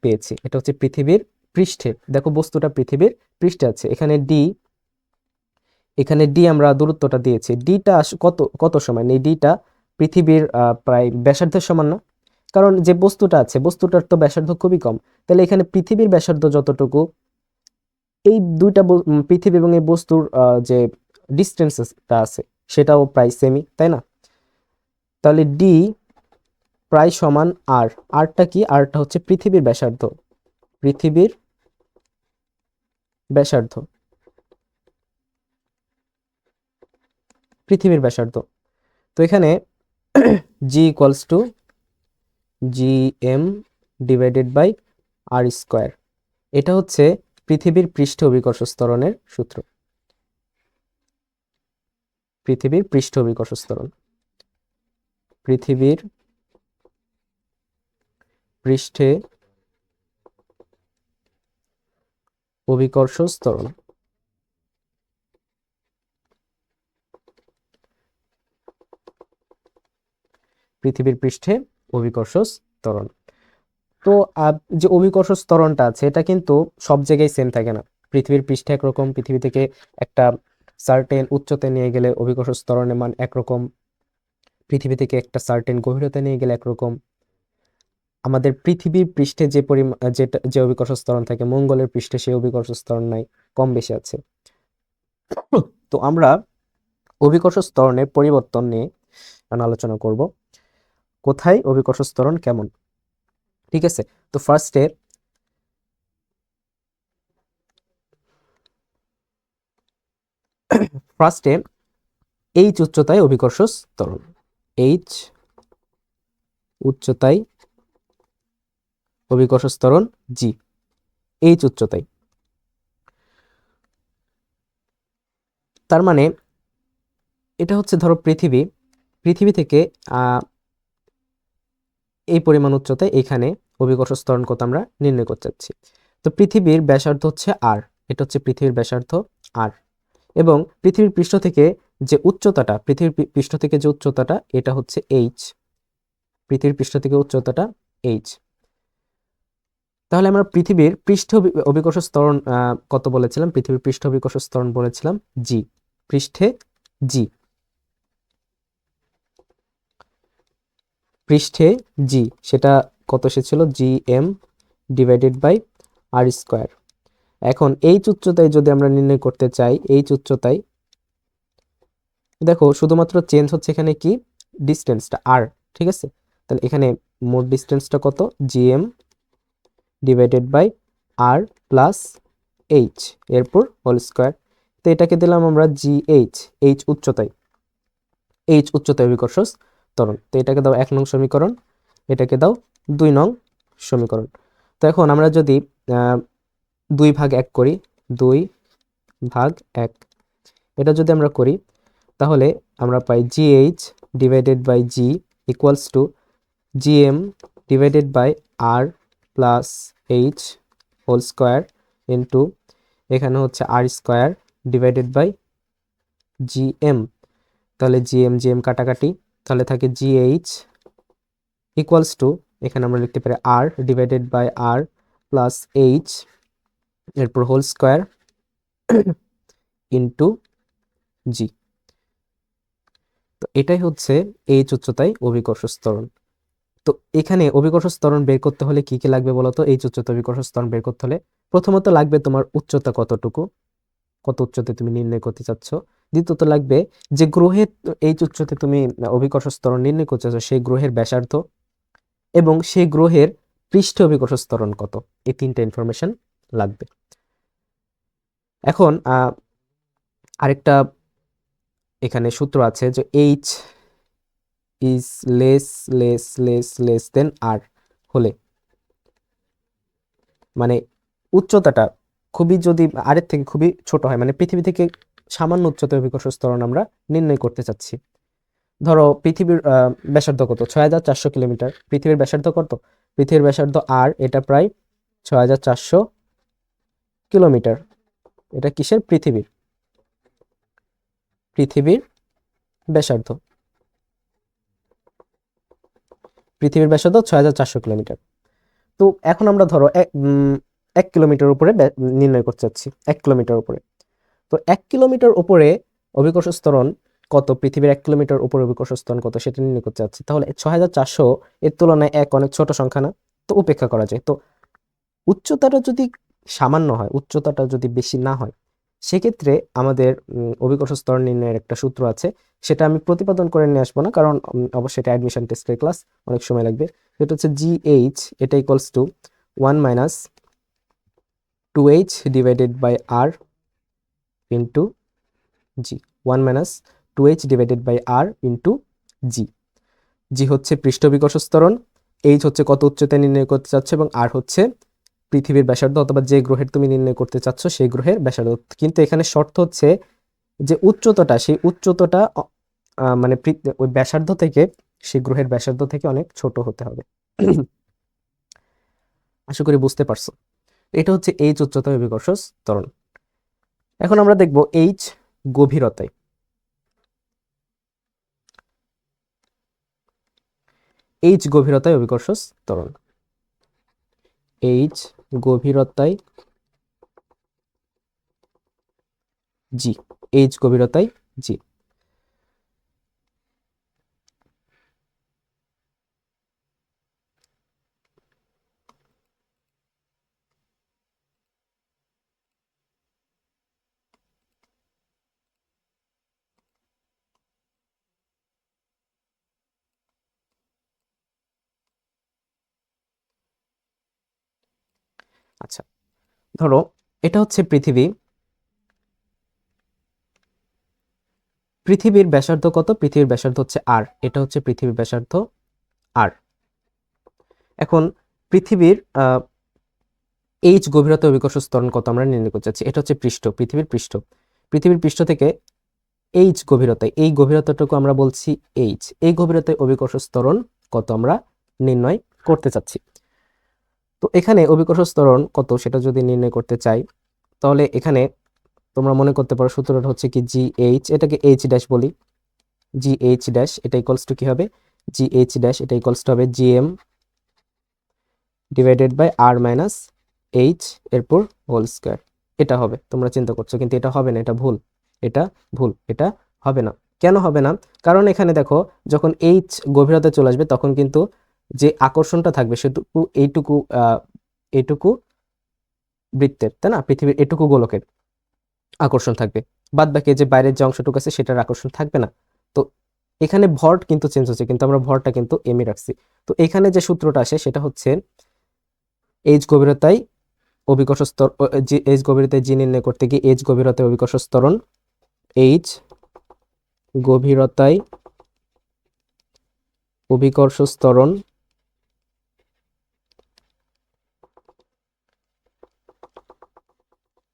পেয়েছি? এটা হচ্ছে পৃথিবীর পৃষ্ঠে। দেখো বস্তুটা পৃথিবীর পৃষ্ঠে আছে, এখানে ডি আমরা দূরত্বটা দিয়েছি। ডিটা কত কত সমান? এই ডিটা পৃথিবীর প্রায় ব্যাসার্ধের সমান না? কারণ যে বস্তুটা আছে বস্তুটার তো ব্যাসার্ধ খুবই কম, তাহলে এখানে পৃথিবীর ব্যাসার্ধ যতটুকু, এই দুইটা পৃথিবী এবং এই বস্তুর যে ডিস্টেন্সটা আছে সেটাও প্রায় সেমি, তাই না? তাহলে ডি প্রায় সমান আর, আরটা কি? আরটা হচ্ছে পৃথিবীর ব্যাসার্ধ, পৃথিবীর ব্যাসার্ধ, পৃথিবীর ব্যাসার্ধ। তো এখানে G equals to G M divided by R square, এটা হচ্ছে পৃথিবীর পৃষ্ঠ অভিকর্ষ ত্বরণের সূত্র, পৃথিবীর পৃষ্ঠ অভিকর্ষ ত্বরণ, পৃথিবীর পৃষ্ঠে অভিকর্ষ ত্বরণ। পৃথিবীর পৃষ্ঠে অভিকর্ষ ত্বরণ। তো যে অভিকর্ষ ত্বরণটা আছে এটা কিন্তু সব জায়গায় সেম থাকে না। পৃথিবীর পৃষ্ঠে একরকম, পৃথিবী থেকে একটা সার্টেন উচ্চতায় নিয়ে গেলে অভিকর্ষ ত্বরণের মান একরকম, পৃথিবী থেকে একটা সার্টেন গভীরতা নিয়ে গেলে একরকম। আমাদের পৃথিবীর পৃষ্ঠে যে যে অভিকর্ষ ত্বরণ থাকে, মঙ্গলের পৃষ্ঠে সেই অভিকর্ষ ত্বরণ নাই, কম বেশি আছে। তো আমরা অভিকর্ষ ত্বরণের পরিবর্তন নিয়ে আলোচনা করব, কোথায় অভিকর্ষ ত্বরণ কেমন। ঠিক আছে, তো ফার্স্টে এইচ উচ্চতায় অভিকর্ষ ত্বরণ, এইচ উচ্চতায় অভিকর্ষ ত্বরণ জি, এইচ উচ্চতায়। তার মানে এটা হচ্ছে ধরো পৃথিবী থেকে এই পরিমাণ উচ্চতায় এখানে অভিকর্ষ ত্বরণ কত আমরা নির্ণয় করতে চাচ্ছি। তো পৃথিবীর ব্যাসার্ধ হচ্ছে আর, এটা হচ্ছে পৃথিবীর ব্যাসার্ধ আর, এবং পৃথিবীর পৃষ্ঠ থেকে যে উচ্চতাটা, পৃথিবীর পৃষ্ঠ থেকে যে উচ্চতাটা এটা হচ্ছে এইচ, পৃথিবীর পৃষ্ঠ থেকে উচ্চতাটা এইচ। তাহলে আমরা পৃথিবীর পৃষ্ঠ অভিকর্ষ ত্বরণ কত বলেছিলাম? পৃথিবীর পৃষ্ঠ অভিকর্ষ ত্বরণ বলেছিলাম জি, পৃষ্ঠে জি, পৃষ্ঠে জি, সেটা কত এসেছিল? G M divided by R square. এখন এইচ উচ্চতায় যদি আমরা নির্ণয় করতে চাই, এইচ উচ্চতায় দেখো শুধুমাত্র চেঞ্জ হচ্ছে এখানে কি? ডিস্টেন্সটা আর, ঠিক আছে? তাহলে এখানে মোট ডিস্টেন্সটা কত? G M divided by R plus H, এরপর হোল স্কোয়ার। তো এটাকে দিলাম আমরা জি এইচ, এইচ উচ্চতায়, এইচ উচ্চতায় অভিকর্ষ ত্বরণ। তো এটাকে দাও 1 নং সমীকরণ, এটাকে দাও 2 নং সমীকরণ। তো এখন আমরা যদি 2 ভাগ 1 করি, 2 ভাগ 1, এটা যদি আমরা করি তাহলে আমরা পাই G H divided by G equals to G M divided by R plus H whole square into এখানে হচ্ছে R square divided by G M. তাহলে জি এম কাটাকাটি, তাহলে থাকে জি এইচ ইকুয়ালস টু, এখানে আমরা লিখতে পারি R divided by R plus H, এরপর হোল স্কোয়ার ইন্টু জি। তো এটাই হচ্ছে এইচ উচ্চতায় অভিকর্ষ ত্বরণ। তো এখানে অভিকর্ষ ত্বরণ বের করতে হলে কি কি লাগবে বলতো? এইচ উচ্চতা অভিকর্ষ ত্বরণ বের করতে হলে প্রথমত লাগবে তোমার উচ্চতা কতটুকু, কত উচ্চতায় তুমি নির্ণয় করতে চাচ্ছ। দ্বিতীয়ত লাগবে যে গ্রহের এইচ উচ্চতায় তুমি অভিকর্ষ ত্বরণ নির্ণয় করতে চাচ্ছ সেই গ্রহের ব্যাসার্ধ এবং সেই গ্রহের পৃষ্ঠে অভিকর্ষ ত্বরণ কত, এই 3টা ইনফরমেশন লাগবে। এখন আরেকটা এখানে সূত্র আছে যে এইচ ইজ লেস দেন আর হলে, মানে উচ্চতাটা খুবই যদি আরের থেকে খুবই ছোট হয়, মানে পৃথিবী থেকে সামান্য উচ্চতায় অভিকর্ষ ত্বরণ আমরা নির্ণয় করতে চাচ্ছি। ধরো পৃথিবীর ব্যাসার্ধ কত? 6400 কিলোমিটার। পৃথিবীর ব্যাসার্ধ কত? পৃথিবীর ব্যাসার্ধ আর, এটা প্রায় 6400 কিলোমিটার। এটা কিসের? পৃথিবীর ব্যাসার্ধ। পৃথিবীর ব্যাসার্ধ 6400 কিলোমিটার। তো এখন আমরা ধরো 1 কিলোমিটার উপরে নির্ণয় করতে চাচ্ছি, 1 কিলোমিটার উপরে। তো 1 কিলোমিটার উপরে অভিকর্ষ ত্বরণ কত, পৃথিবীর 1 কিলোমিটার উপরে অভিকর্ষ ত্বরণ কত সেটা নির্ণয় করতে চাচ্ছি। তাহলে 6400 এর তুলনায় 1 অনেক ছোট সংখ্যা না? তো উপেক্ষা করা যায়। তো উচ্চতাটা যদি সামান্য হয়, উচ্চতাটা যদি বেশি না হয়, সেক্ষেত্রে আমাদের অভিকর্ষ ত্বরণ নির্ণয়ের একটা সূত্র আছে। সেটা আমি প্রতিপাদন করে নিয়ে আসবো না, কারণ অবশ্যই এটা অ্যাডমিশন টেস্টের ক্লাস, অনেক সময় লাগবে। এটা হচ্ছে GH, এটা equals to 1 minus 2H divided by R into G. 1 minus 2H divided by R into G. G হচ্ছে পৃষ্ঠ অভিকর্ষ ত্বরণ, H হচ্ছে কত উচ্চতায় নির্ণয় করতে চাচ্ছ, এবং R হচ্ছে পৃথিবীর ব্যাসার্ধ, অথবা যে গ্রহের তুমি নির্ণয় করতে চাচ্ছ সেই গ্রহের ব্যাসার্ধ। কিন্তু এখানে শর্ত হচ্ছে যে উচ্চতাটা, সেই উচ্চতাটা মানে ওই ব্যাসার্ধ থেকে, সেই গ্রহের ব্যাসার্ধ থেকে অনেক ছোট হতে হবে। আশা করি বুঝতে পারছো। এটা হচ্ছে H উচ্চতায় অভিকর্ষ ত্বরণ। এখন আমরা দেখব H গভীরতায়। H গভীরতায় অভিকর্ষ ত্বরণ। H গভীরতায় জি। H গভীরতায় জি। আচ্ছা, ধরো এটা হচ্ছে পৃথিবী। পৃথিবীর ব্যাসার্ধ কত? পৃথিবীর ব্যাসার্ধ হচ্ছে R। এটা হচ্ছে পৃথিবীর ব্যাসার্ধ R। এখন পৃথিবীর H গভীরতা অভিকর্ষ ত্বরণ কত আমরা নির্ণয় করতে চাচ্ছি। এটা হচ্ছে পৃষ্ঠ, পৃথিবীর পৃষ্ঠ। পৃথিবীর পৃষ্ঠ থেকে H গভীরতায়, এই গভীরতাটুকু আমরা বলছি H, এই গভীরতায় অভিকর্ষ ত্বরণ কত আমরা নির্ণয় করতে চাচ্ছি। তো এখানে অভিকর্ষ ত্বরণ কত সেটা যদি নির্ণয় করতে চাই, তাহলে এখানে তোমরা মনে করতে পারো সূত্রটা হচ্ছে কি GH, এটাকে H ড্যাশ বলি, GH ড্যাশ, এটা ইকুয়ালস টু কি হবে? GH ড্যাশ এটা ইকুয়ালস টু হবে GM divided by R minus H এরপর হোল স্কয়ার। এটা হবে, তোমরা চিন্তা করছো, কিন্তু এটা হবে না, এটা ভুল, এটা ভুল, এটা হবে না। কেন হবে না? কারণ এখানে দেখো, যখন H গভীরতা চলে আসবে তখন কিন্তু যে আকর্ষণটা থাকবে সেটুকু এইটুকু বৃত্তের, তাই না, পৃথিবীর এটুকু গোলকের আকর্ষণ থাকবে, বাদ বাকি যে বাইরের যে অংশটুকু আছে সেটার আকর্ষণ থাকবে না। তো এখানে ভর কিন্তু চেঞ্জ হচ্ছে, কিন্তু আমরা ভরটা কিন্তু এমই রাখছি। তো এখানে যে সূত্রটা আসে সেটা হচ্ছে H গভীরতায় অভিকর্ষ স্তর, H গভীরতায় জি নির্ণয় করতে গিয়ে H গভীরতায় অভিকর্ষ ত্বরণ, H গভীরতায় অভিকর্ষ ত্বরণ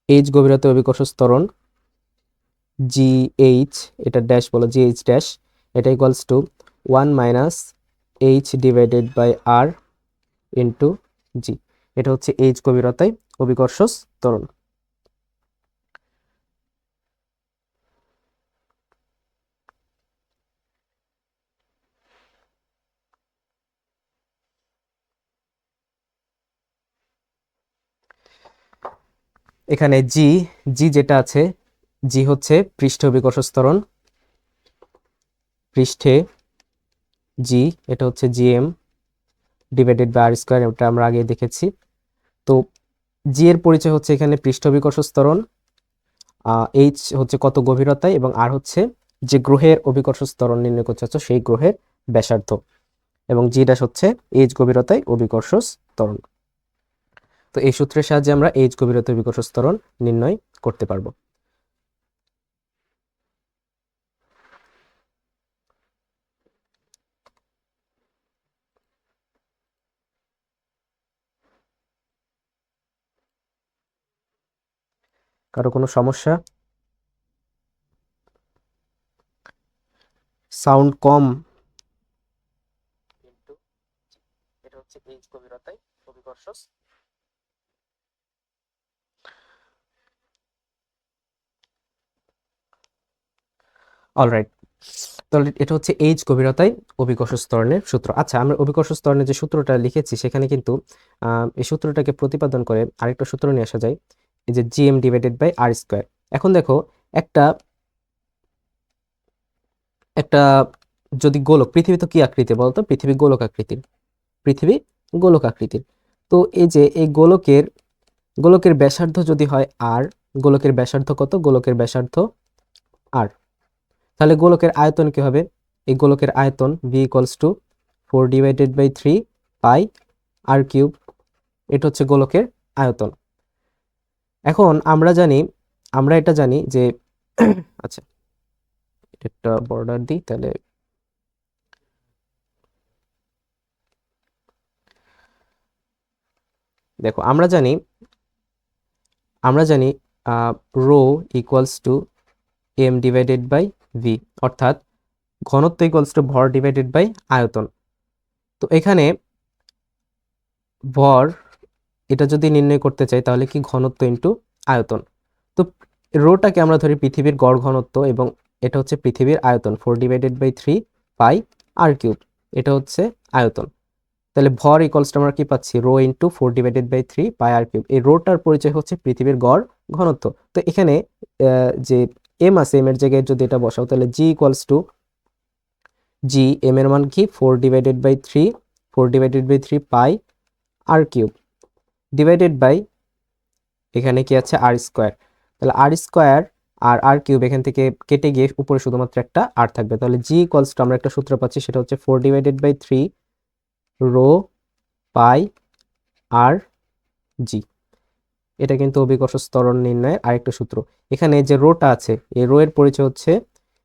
H গভীরতায় অভিকর্ষ ত্বরণ GH, এটা ড্যাশ বলো, GH ড্যাশ, এটা equals to 1 minus H divided by R into G. এটা হচ্ছে H গভীরতায় অভিকর্ষ ত্বরণ। এখানে জি, জি যেটা আছে, জি হচ্ছে পৃষ্ঠ অভিকর্ষ ত্বরণ, পৃষ্ঠে জি, এটা হচ্ছে GM divided by R square, এটা আমরা আগে দেখেছি। তো জি এর পরিচয় হচ্ছে এখানে পৃষ্ঠ অভিকর্ষ ত্বরণ, H হচ্ছে কত গভীরতায়, এবং R হচ্ছে যে গ্রহের অভিকর্ষ ত্বরণ নির্ণয় করতে চাচ্ছ সেই গ্রহের ব্যাসার্ধ, এবং জি ড্যাশ হচ্ছে H গভীরতায় অভিকর্ষ ত্বরণ। তো এই সূত্রের সাহায্যে আমরা H গভীরতায় অভিকর্ষ ত্বরণ নির্ণয় করতে পারবো। কারো কোনো সমস্যা? সাউন্ড কম। এটা হচ্ছে H গভীরতায় অভিকর্ষ। অলরাইট, তাহলে এটা হচ্ছে এইচ গভীরতায় অভিকর্ষ ত্বরণের সূত্র। আচ্ছা, আমরা অভিকর্ষ ত্বরণের যে সূত্রটা লিখেছি সেখানে কিন্তু এই সূত্রটাকে প্রতিপাদন করে আরেকটা সূত্র নিয়ে আসা যায়, এই যে GM divided by R square. এখন দেখো, একটা একটা যদি গোলক, পৃথিবী তো কি আকৃতি বলতো, পৃথিবী গোলক আকৃতির, পৃথিবী গোলক আকৃতির। তো এই যে এই গোলকের ব্যাসার্ধ যদি হয় আর, গোলকের ব্যাসার্ধ কত, গোলকের ব্যাসার্ধ আর, তাহলে গোলকের আয়তন কি হবে, এই গোলকের আয়তন V equals to 4/3 pi R cube, এটা হচ্ছে গোলকের আয়তন। এখন আমরা এটা জানি যে আচ্ছা, একটা বর্ডার দিই তাহলে, দেখো আমরা জানি rho equals to M divided by V, অর্থাৎ ঘনত্ব ইকুয়ালস টু ভর ডিভাইডেড বাই আয়তন। তো এখানে ভর এটা যদি নির্ণয় করতে চাই তাহলে কি ঘনত্ব ইন্টু আয়তন। তো রোটাকে আমরা ধরি পৃথিবীর গড় ঘনত্ব এবং এটা হচ্ছে পৃথিবীর আয়তন 4/3 পাই আর কিউব, এটা হচ্ছে আয়তন। তাহলে ভর ইকুয়ালস টু আমরা কি পাচ্ছি, rho into 4/3 pi R cube. এই রোটার পরিচয় হচ্ছে পৃথিবীর গড় ঘনত্ব। তো এখানে যে এম আছে, এম এর জায়গায় যদি এটা বসাও তাহলে জি ইকুয়ালস টু জি, এম এর মান কি 4/3 pi R cube divided by এখানে কি আছে আর স্কোয়ার। তাহলে আর স্কোয়ার আর আর কিউব এখান থেকে কেটে গিয়ে উপরে শুধুমাত্র একটা আর থাকবে। তাহলে জি ইকুয়ালস টু আমরা একটা সূত্র পাচ্ছি, সেটা হচ্ছে 4/3 রো পাই আর জি। এটা কিন্তু অভিকর্ষ ত্বরণ নির্ণয়ের আরেকটা সূত্র। এখানে যে রোটা আছে, এই রো এর পরিচয় হচ্ছে,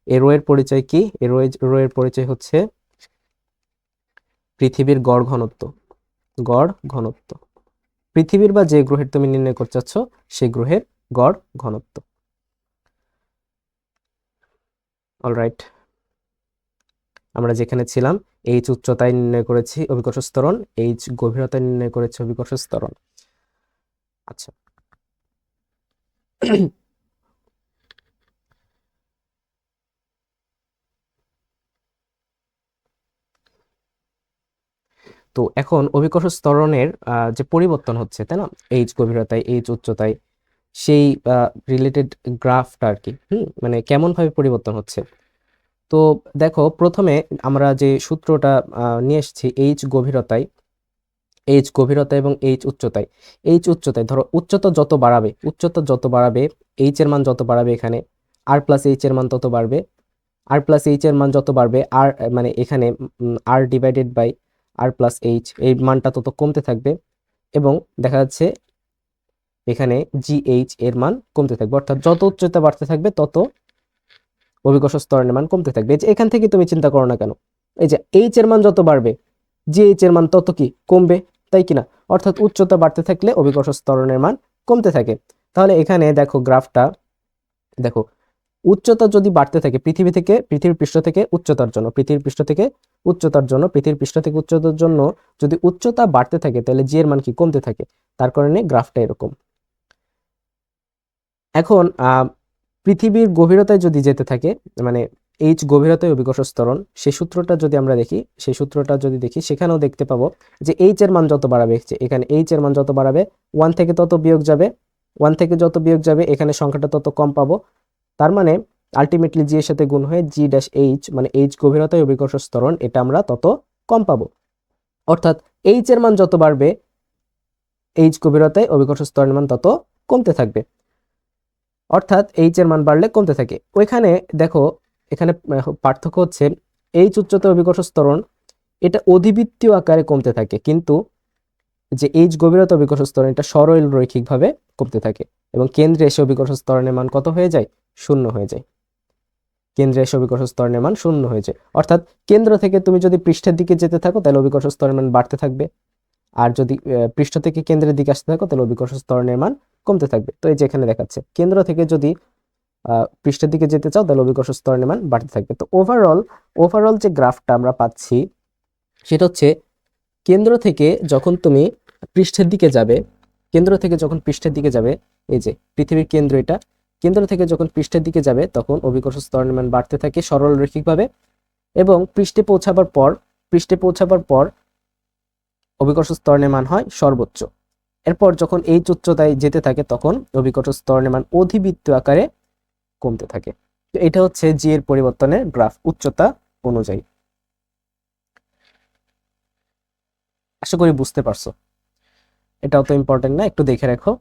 এই রো এর পরিচয় কি, এই রো এর পরিচয় হচ্ছে পৃথিবীর গড় ঘনত্ব, গড় ঘনত্ব পৃথিবীর বা যে গ্রহের তুমি নির্ণয় করতে চাচ্ছ সেই গ্রহের গড় ঘনত্ব। অলরাইট, আমরা যেখানে ছিলাম, এইচ উচ্চতায় নির্ণয় করেছি অভিকর্ষ ত্বরণ, এইচ গভীরতায় নির্ণয় করেছি অভিকর্ষ ত্বরণ। আচ্ছা, তো এখন অভিকর্ষ ত্বরণের যে পরিবর্তন হচ্ছে, তাই না, এইচ গভীরতায় এইচ উচ্চতায়, সেই রিলেটেড গ্রাফটা আর কি, মানে কেমন ভাবে পরিবর্তন হচ্ছে। তো দেখো, প্রথমে আমরা যে সূত্রটা নিয়ে এসেছি, এইচ গভীরতায় এবং এইচ উচ্চতায়। এইচ উচ্চতায় ধরো উচ্চতা যত বাড়াবে এইচ এর মান যত বাড়াবে, এখানে আর প্লাস এইচ এর মান তত বাড়বে, আর প্লাস এইচ এর মান যত বাড়বে, আর মানে এখানে R divided by R plus H, এই মানটা তত কমতে থাকবে। এবং দেখা যাচ্ছে এখানে জিএইচ এর মান কমতে থাকবে, অর্থাৎ যত উচ্চতা বাড়তে থাকবে তত অভিকর্ষ ত্বরণের মান কমতে থাকবে। এই যে এখান থেকে তুমি চিন্তা করো না কেন, এই যে এইচ এর মান যত বাড়বে জিএইচ এর মান তত কি কমবে, তাই কিনা? অর্থাৎ উচ্চতা বাড়তে থাকলে অভিকর্ষ ত্বরণের মান কমতে থাকে। তাহলে এখানে দেখো গ্রাফটা, দেখো উচ্চতা যদি বাড়তে থাকে পৃথিবীর পৃষ্ঠ থেকে উচ্চতার জন্য, যদি উচ্চতা বাড়তে থাকে তাহলে জি এর মান কি কমতে থাকে, তার কারণে গ্রাফটা এরকম। এখন পৃথিবীর গভীরতায় যদি যেতে থাকে, মানে এইচ গভীরতায় অভিকর্ষ ত্বরণ, সেই সূত্রটা যদি দেখি সেখানেও দেখতে পাবো যে এইচ এর মান যত বাড়াবে, এখানে এইচ এর মান যত বাড়াবে 1 থেকে তত বিয়োগ যাবে, 1 থেকে যত বিয়োগ যাবে এখানে সংখ্যাটা তত কম পাবো। তার মানে আলটিমেটলি জি এর সাথে গুণ হয়ে জি ড্যাশ এইচ, মানে এইচ গভীরতায় অভিকর্ষ ত্বরণ, এটা আমরা তত কম পাবো। অর্থাৎ এইচ এর মান যত বাড়বে এইচ গভীরতায় অভিকর্ষ ত্বরণের মান তত কমতে থাকবে, অর্থাৎ এইচ এর মান বাড়লে কমতে থাকে। ওইখানে দেখো, এখানে পার্থক্য হচ্ছে এইচ উচ্চতায় অভিকর্ষ ত্বরণ এটা অধিবৃত্তীয় আকারে কমতে থাকে, কিন্তু যে এইচ গভীরতা অভিকর্ষ ত্বরণ এটা সরল রৈখিকভাবে কমতে থাকে, এবং কেন্দ্রে এসে অভিকর্ষ ত্বরণের মান কত হয়ে যায়, শূন্য হয়ে যায়। কেন্দ্রে এসে অভিকর্ষ ত্বরণের মান শূন্য হয়ে যায়, অর্থাৎ কেন্দ্র থেকে তুমি যদি পৃষ্ঠের দিকে যেতে থাকো তাহলে অভিকর্ষ ত্বরণের মান বাড়তে থাকবে, আর যদি পৃষ্ঠ থেকে কেন্দ্রের দিকে আসতে থাকো তাহলে অভিকর্ষ ত্বরণের মান কমতে থাকবে। তো এই যে এখানে দেখাচ্ছে কেন্দ্র থেকে যদি পৃষ্ঠের দিকে যেতে চাও তাহলে অভিকর্ষ ত্বরণের মান বাড়তে থাকবে। তো ওভারঅল যে গ্রাফটা আমরা পাচ্ছি সেটা হচ্ছে কেন্দ্র থেকে যখন তুমি পৃষ্ঠের দিকে যাবে, এই যে পৃথিবীর কেন্দ্র এটা, কেন্দ্র থেকে যখন পৃষ্ঠের দিকে যাবে তখন অভিকর্ষ ত্বরণের মান বাড়তে থাকে সরলরৈখিকভাবে, এবং পৃষ্ঠে পৌঁছাবার পর অভিকর্ষ ত্বরণের মান হয় সর্বোচ্চ। এরপর যখন এইচ উচ্চতায় যেতে থাকে তখন অভিকর্ষ ত্বরণের মান অধিবৃত্ত আকারে কমতে থাকে। তো এটা হচ্ছে জি এর পরিবর্তনের গ্রাফ উচ্চতা অনুযায়ী। আশা করি বুঝতে পারছো। এটাও তো ইম্পর্টেন্ট না, একটু দেখে রাখো।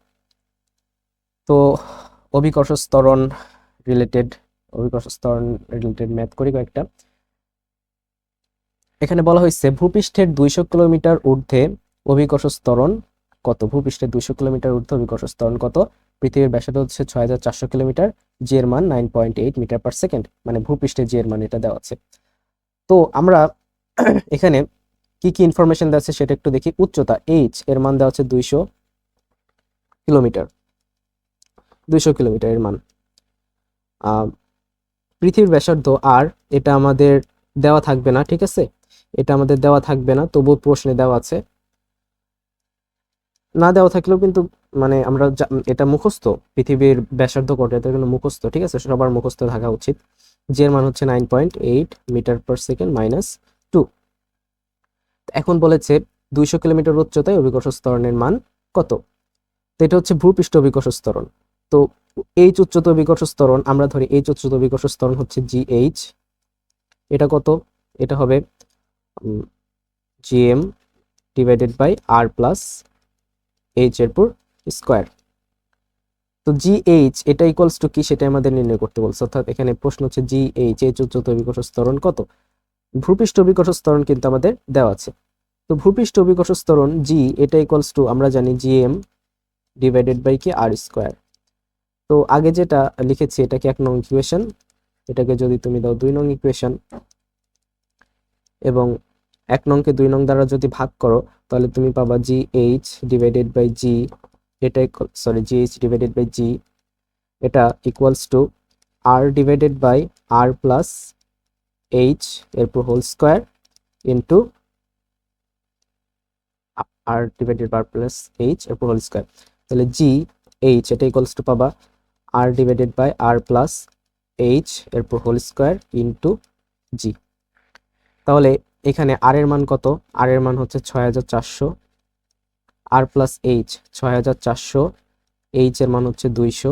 তো অভিকর্ষ ত্বরণ রিলেটেড ম্যাথ করি কয়েকটা। এখানে বলা হয়েছে ভূপৃষ্ঠের 200 কিলোমিটার ঊর্ধ্বে অভিকর্ষ ত্বরণ কত। ভূপৃষ্ঠের 200 কিলোমিটার ঊর্ধ্বে অভিকর্ষ ত্বরণ কত। পৃথিবীর ব্যাসার্ধ হচ্ছে 6400 কিলোমিটার, জি এর মান 9.8 মিটার পার সেকেন্ড, মানে ভূপৃষ্ঠে জি এর মান এটা দেওয়া আছে। তো আমরা এখানে কি কি ইনফরমেশন দেওয়া আছে সেটা একটু দেখি। উচ্চতা এইচ এর মান দেওয়া আছে 200 কিলোমিটার, 200 কিলোমিটার এর মান। পৃথিবীর ব্যাসার্ধ আর, এটা আমাদের দেওয়া থাকবে না, ঠিক আছে, এটা আমাদের দেওয়া থাকবে না, তবু প্রশ্নে দেওয়া আছে। না দেওয়া থাকলেও কিন্তু মানে আমরা এটা মুখস্থ, পৃথিবীর ব্যাসার্ধ কত এটা কিন্তু মুখস্থ, ঠিক আছে, সবার মুখস্থ থাকা উচিত। জি এর মান হচ্ছে 9.8 মিটার পার সেকেন্ড মাইনাস 2। এখন বলেছে 200 কিলোমিটার উচ্চতায় অভিকর্ষ ত্বরণের মান কত। তো এটা হচ্ছে ভূপৃষ্ঠ অভিকর্ষ ত্বরণ। তো এইচ উচ্চতা অভিকর্ষ ত্বরণ, আমরা ধরি এইচ উচ্চতা অভিকর্ষ ত্বরণ হচ্ছে জি এইচ। এটা কত, এটা হবে GM divided by R plus H এর পুর স্কোয়ার। তো জি এইচ এটা ইকুয়ালস টু কি সেটা আমাদের নির্ণয় করতে বলছে, অর্থাৎ এখানে প্রশ্ন হচ্ছে জি এইচ উচ্চতা অভিকর্ষ ত্বরণ কত। ভূপৃষ্ঠ অভিকর্ষ ত্বরণ কিন্তু আমাদের দেওয়া আছে। তো ভূপৃষ্ঠ অভিকর্ষ ত্বরণ জি এটা ইকুয়ালস টু আমরা জানি জিএম ডিভাইডেড বাই কি আর স্কোয়ার। তো আগে যেটা লিখেছি এটাকে 1 নং ইকুয়েশন, এটাকে যদি তুমি দাও 2 নং ইকুয়েশন, এবং 1 নংকে 2 নং দ্বারা যদি ভাগ করো তাহলে তুমি পাবা G H divided by G, এটা G H divided by G, এটা equals to R divided by R plus H এরপর whole square into R divided by R plus H এরপর হোল স্কোয়ার। তাহলে জি এইচ এটা ইকুয়ালস টু পাবা R divided by R plus H এরপর হোল স্কোয়ার ইন্টু জি। তাহলে এখানে আর এর মান কত, আর এর মান হচ্ছে 6400, আর প্লাস এইচ 6400, এইচ এর মান হচ্ছে 200,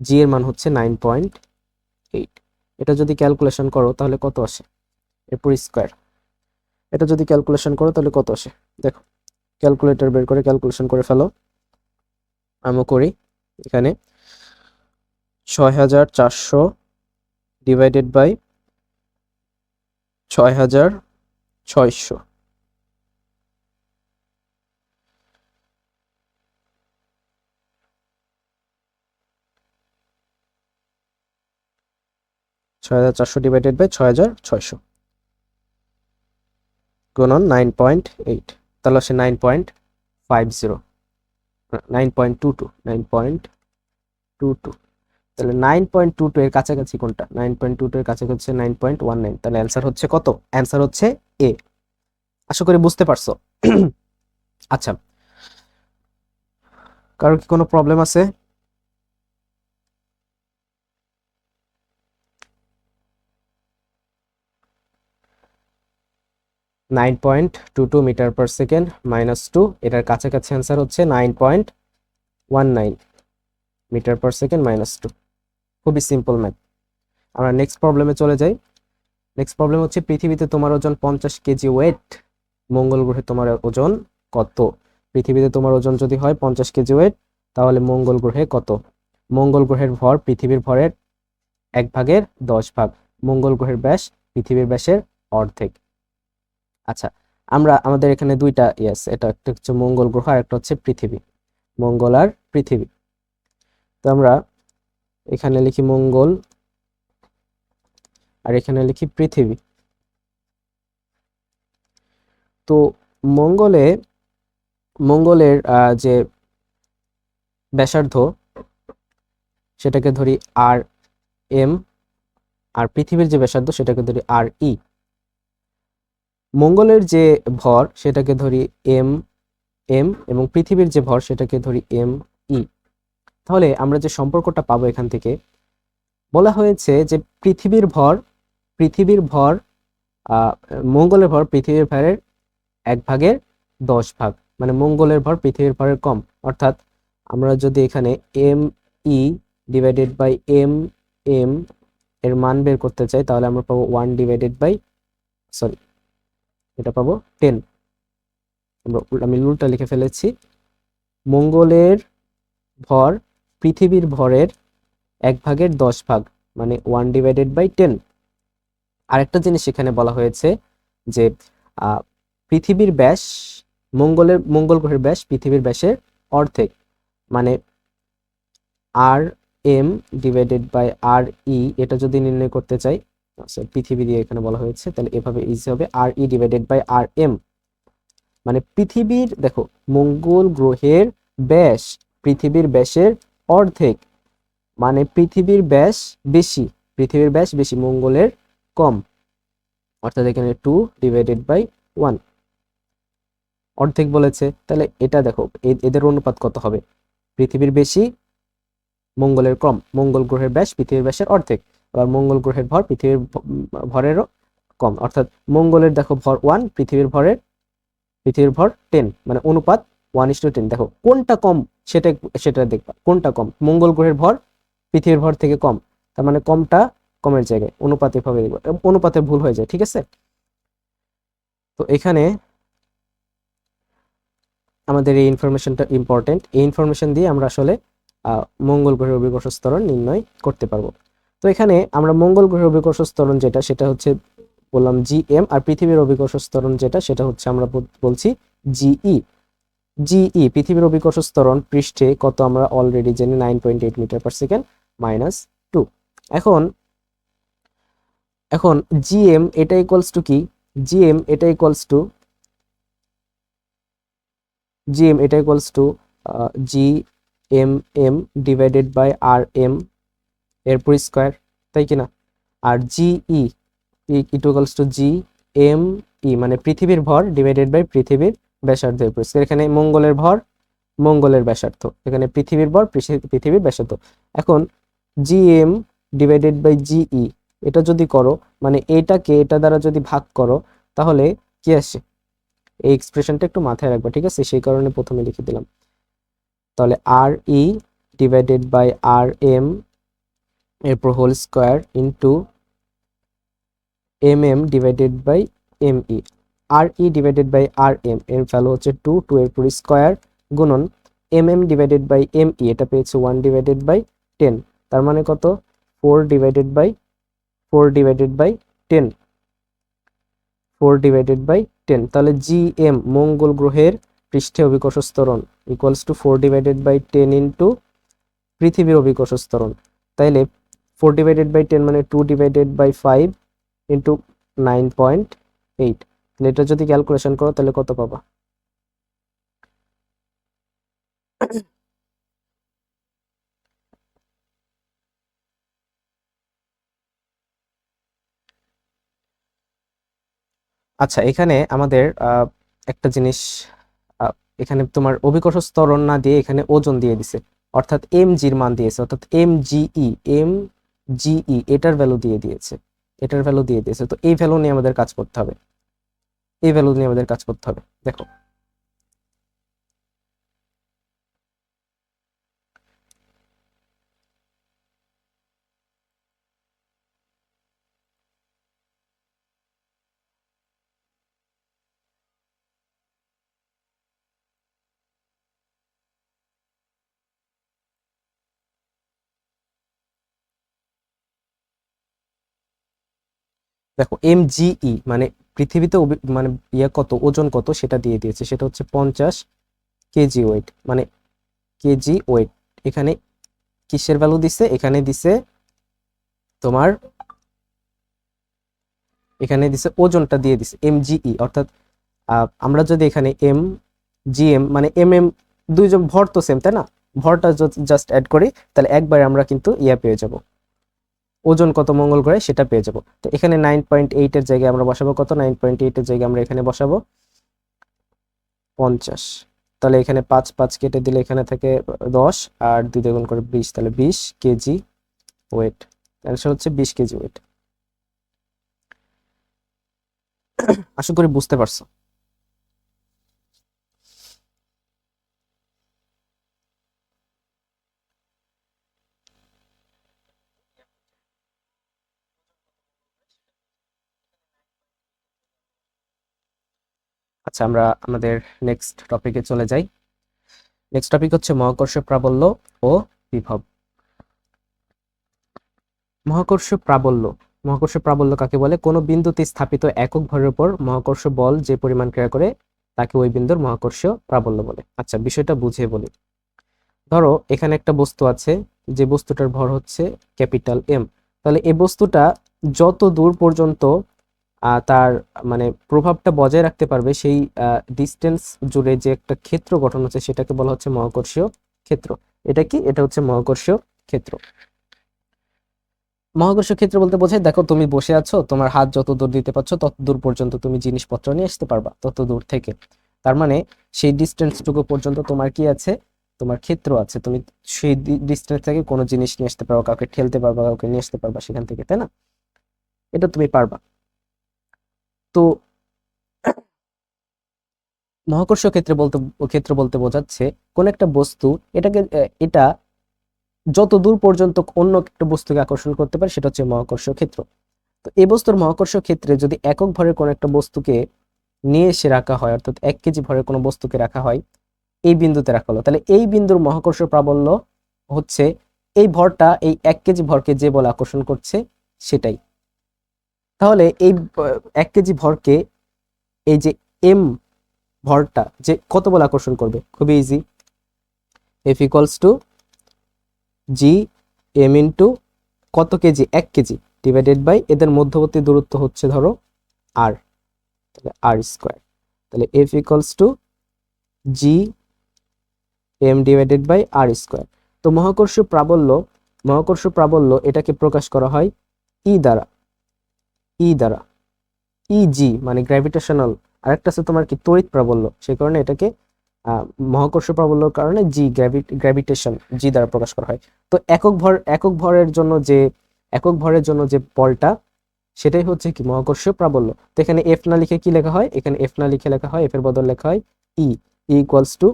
জি এর মান হচ্ছে 9.8। এটা যদি ক্যালকুলেশন করো তাহলে কত আসে, এরপর স্কোয়ার, এটা যদি ক্যালকুলেশন করো তাহলে কত আসে দেখো, ক্যালকুলেটর বের করে ক্যালকুলেশন করে ফেলো। আমি করি এখানে 6400 ডিভাইডেড বাই 6600, ডিভাইডেড বাই 6600 গুণন 9.8, তাহলে আসে 9.50, 9.22, 9.22। তাহলে 9.22 এর কাছাকাছি কোনটা, 9.22 এর কাছাকাছি হচ্ছে 9.19। তাহলে অ্যান্সার হচ্ছে কত, অ্যান্সার হচ্ছে এ। আশা করি বুঝতে পারছো। আচ্ছা, কারো কি কোনো প্রবলেম আছে? (9.22 মিটার পার সেকেন্ড মাইনাস 2) এটার কাছাকাছি অ্যান্সার হচ্ছে 9.19 মিটার পার সেকেন্ড মাইনাস 2। খুবই সিম্পল ম্যাথ। আমরা নেক্সট প্রবলেমে চলে যাই। নেক্সট প্রবলেম হচ্ছে পৃথিবীতে তোমার ওজন 50 কেজি ওয়েট, মঙ্গল গ্রহে তোমার ওজন কত। পৃথিবীতে তোমার ওজন যদি হয় 50 কেজি ওয়েট, তাহলে মঙ্গল গ্রহে কত। মঙ্গল গ্রহের ভর পৃথিবীর ভরের 1/10 ভাগ, মঙ্গল গ্রহের ব্যাস পৃথিবীর ব্যাসের অর্ধেক। আচ্ছা, আমরা আমাদের এখানে দুইটা ইয়েস, এটা একটা হচ্ছে মঙ্গল গ্রহ আর একটা হচ্ছে পৃথিবী, মঙ্গল আর পৃথিবী। তো আমরা এখানে লিখি মঙ্গল আর এখানে লিখি পৃথিবী। তো মঙ্গলের যে ব্যাসার্ধ সেটাকে ধরি আর এম, আর পৃথিবীর যে ব্যাসার্ধ সেটাকে ধরি আর ই। মঙ্গলের যে ভর সেটাকে ধরি এম এম, এবং পৃথিবীর যে ভর সেটাকে ধরি এম ই। তাহলে আমরা যে সম্পর্কটা পাবো এখান থেকে, বলা হয়েছে যে পৃথিবীর ভর মঙ্গলের ভর পৃথিবীর ভরের 1/10 মানে মঙ্গলের ভর পৃথিবীর ভরের কম। অর্থাৎ আমরা যদি এখানে M E divided by M M এর মান বের করতে চাই, তাহলে আমরা পাবো 1 ডিভাইডেড বাই, সরি, এটা পাবো 10। আমি উল্টা লিখে ফেলেছি। মঙ্গলের ভর পৃথিবীর ভরের 1/10 মানে 1 ডিভাইডেড বাই 10। আরেকটা জিনিস এখানে বলা হয়েছে যে পৃথিবীর ব্যাস মঙ্গল গ্রহের ব্যাস পৃথিবীর ব্যাসের অর্ধেক, মানে আর এম ডিভাইডেড বাই আর ই, এটা যদি নির্ণয় করতে চাই, পৃথিবী দিয়ে এখানে বলা হয়েছে, তাহলে এভাবে ইজি হবে R E divided by R M. মানে পৃথিবীর, দেখো, মঙ্গল গ্রহের ব্যাস পৃথিবীর ব্যাসের অর্ধেক, মানে পৃথিবীর ব্যাস বেশি মঙ্গলের কম। অর্থাৎ এখানে 2 ডিভাইডেড বাই 1 অর্ধেক বলেছে। তাহলে এটা দেখো এদের অনুপাত কত হবে, পৃথিবীর বেশি মঙ্গলের কম, মঙ্গল গ্রহের ব্যাস পৃথিবীর ব্যাসের অর্ধেক। আবার মঙ্গল গ্রহের ভর পৃথিবীর ভরেরও কম, অর্থাৎ মঙ্গলের দেখো ভর 1, পৃথিবীর ভর 10, মানে অনুপাত 1:10। দেখো কোনটা কম সেটা দেখবা, কোনটা কম, মঙ্গল গ্রহের ভর পৃথিবীর ভর থেকে কম, তার মানে কমটা কমের জায়গায় অনুপাত এভাবে দেখবো, অনুপাতে ভুল হয়ে যায়, ঠিক আছে। তো এখানে আমাদের এই ইনফরমেশনটা ইম্পর্টেন্ট, এই ইনফরমেশন দিয়ে আমরা আসলে মঙ্গল গ্রহের অভিকর্ষ ত্বরণ নির্ণয় করতে পারবো। তো এখানে আমরা মঙ্গল গ্রহের অভিকর্ষ ত্বরণ যেটা, সেটা হচ্ছে বললাম জিএম, আর পৃথিবীর অভিকর্ষ ত্বরণ যেটা, সেটা হচ্ছে আমরা বলছি জিই। পৃথিবীর অভিকর্ষ ত্বরণ পৃষ্ঠে কত আমরা অলরেডি জানি, 9.8 মিটার পার সেকেন্ড -2। এখন জিএম এটা ইকুয়ালস টু কি, জিএম এটা equals to G M M divided by R M এর পুরো স্কয়ার, তাই কিনা। আর GE equals to G M E, মানে পৃথিবীর ভর ডিভাইডেড বাই পৃথিবীর ব্যাসার্ধের পুরো স্কয়ার। এখানে মঙ্গলের ভর মঙ্গলের ব্যাসার্ধ, এখানে পৃথিবীর ভর পৃথিবীর ব্যাসার্ধ। এখন জিএম ডিভাইডেড বাই জিই, এটা যদি করো, মানে এটাকে এটা দ্বারা যদি ভাগ করো, তাহলে কি আসে, এই এক্সপ্রেশনটা একটু মাথায় রাখবা, ঠিক আছে, সেই কারণে প্রথমে লিখে দিলাম। তাহলে R E divided by R M এরপর whole square into M M divided by M E. R E divided by R M এর ভ্যালু হচ্ছে 2 এর পুরো স্কয়ার গুণন M M divided by M E, এটা পেয়েছে 1 ডিভাইডেড বাই 10, তার মানে কত, 4 ডিভাইডেড বাই 10, 4 ডিভাইডেড বাই 10। তাহলে জিএম মঙ্গল গ্রহের পৃষ্ঠে অভিকর্ষ ত্বরণ equals to 4 divided by 10 into পৃথিবীর অভিকর্ষ ত্বরণ। তাইলে 4 ডিভাইডেড বাই 10 মানে 2 ডিভাইডেড বাই 5 ইন্টু 9.8। তাহলে এটা যদি ক্যালকুলেশন করো তাহলে কত পাবা, আচ্ছা এখানে আমাদের একটা জিনিস, এখানে তোমার অভিকর্ষ ত্বরণ না দিয়ে এখানে ওজন দিয়ে দিছে, অর্থাৎ এম জির মান দিয়েছে, অর্থাৎ এম জিই এটার ভ্যালু দিয়ে দিয়েছে, তো এই ভ্যালু নিয়ে আমাদের কাজ করতে হবে, দেখো এম জিই মানে পৃথিবীতে মানে কত, ওজন কত সেটা দিয়ে দিয়েছে, সেটা হচ্ছে 50 কেজি ওয়েট, মানে কেজি ওয়েট। এখানে কিসের ভ্যালু দিছে, এখানে দিছে তোমার, এখানে দিছে ওজনটা দিয়ে দিছে এমজিই, অর্থাৎ আমরা যদি এখানে এম জিএম মানে এম এম দুইজন ভর তো সেম, তাই না, ভরটা জাস্ট অ্যাড করি, তাহলে একবারে আমরা কিন্তু পেয়ে যাব, ওজন কত মঙ্গল গ্রহে সেটা পেয়ে যাব। তো এখানে 9.8 এর জায়গায় আমরা বসাবো কত, 9.8 এর জায়গায় আমরা এখানে বসাবো 50। তাহলে এখানে 5 5 কেটে দিলে এখানে থাকে 10 আর 2 দিয়ে গুণ করে 20, তাহলে 20 কেজি ওয়েট। অ্যান্সার হচ্ছে 20 কেজি ওয়েট। আশা করি বুঝতে পারছো। আচ্ছা, আমরা আমাদের নেক্সট টপিকে চলে যাই। নেক্সট টপিক হচ্ছে মহাকর্ষ প্রাবল্য ও বিভব। মহাকর্ষ প্রাবল্য। মহাকর্ষ প্রাবল্য কাকে বলে? কোনো বিন্দুতে স্থাপিত একক ভরের উপর মহাকর্ষ বল যে পরিমাণ ক্রিয়া করে তাকে ওই বিন্দুর মহাকর্ষ প্রাবল্য বলে। আচ্ছা, বিষয়টা বুঝিয়ে বলি। ধরো এখানে একটা বস্তু আছে, যে বস্তুটার ভর হচ্ছে ক্যাপিটাল এম। তাহলে এই বস্তুটা যত দূর পর্যন্ত তার মানে প্রভাবটা বজায় রাখতে পারবে, সেই ডিস্টেন্স জুড়ে যে একটা ক্ষেত্র গঠন হচ্ছে সেটাকে বলা হচ্ছে মহাকর্ষীয় ক্ষেত্র। এটা কি? এটা হচ্ছে মহাকর্ষীয় ক্ষেত্র। মহাকর্ষীয় ক্ষেত্র বলতে বোঝায়, দেখো তুমি বসে আছো, তোমার হাত যত দূর দিতে পারছো তত দূর পর্যন্ত তুমি জিনিসপত্র নিয়ে আসতে পারবা, তত দূর থেকে। তার মানে সেই ডিস্টেন্সটুকু পর্যন্ত তোমার কি আছে? তোমার ক্ষেত্র আছে। তুমি সেই ডিস্টেন্স থেকে কোনো জিনিস নিয়ে আসতে পারবা, কাউকে ঠেলতে পারবা, কাউকে নিয়ে আসতে পারবা সেখান থেকে, তাই না? এটা তুমি পারবা। তো মহাকর্ষ ক্ষেত্র বলতে বোঝাচ্ছে কোন একটা বস্তু এটা যত দূর পর্যন্ত অন্য একটা বস্তুকে আকর্ষণ করতে পারে সেটা হচ্ছে মহাকর্ষ ক্ষেত্র। তো এই বস্তুর মহাকর্ষ ক্ষেত্রে যদি একক ভরের কোন একটা বস্তুকে নিয়ে এসে রাখা হয়, অর্থাৎ 1 কেজি ভরের কোনো বস্তুকে রাখা হয়, এই বিন্দুতে রাখা হলো, তাহলে এই বিন্দুর মহাকর্ষ প্রাবল্য হচ্ছে এই ভরটা এই 1 কেজি ভরকে যে বল আকর্ষণ করছে সেটাই। তাহলে এই 1 কেজি ভরকে এই যে এম ভরটা যে কত বল আকর্ষণ করবে? খুবই easy, F equals to G M into কত কেজি? 1 কেজি ডিভাইডেড বাই এদের মধ্যবর্তী দূরত্ব হচ্ছে ধরো আর, তাহলে আর স্কোয়ার। তাহলে F equals to G M divided by R square. তো মহাকর্ষ প্রাবল্য এটাকে প্রকাশ করা হয় ই দ্বারা, ইজি মানে গ্র্যাভিটেশনাল। আরেকটা আছে তোমার কি? তড়িৎ প্রাবল্য। সেই কারণে এটাকে মহাকর্ষ প্রাবল্যর কারণে গ্র্যাভিটেশন জি দ্বারা প্রকাশ করা হয়। তো একক ভরের জন্য যে বলটা, সেটাই হচ্ছে কি? মহাকর্ষ প্রাবল্য। তো এখানে এফ না লিখে কি লেখা হয়? এখানে এফ না লিখে লেখা হয়, এফ এর বদল লেখা হয় E equals to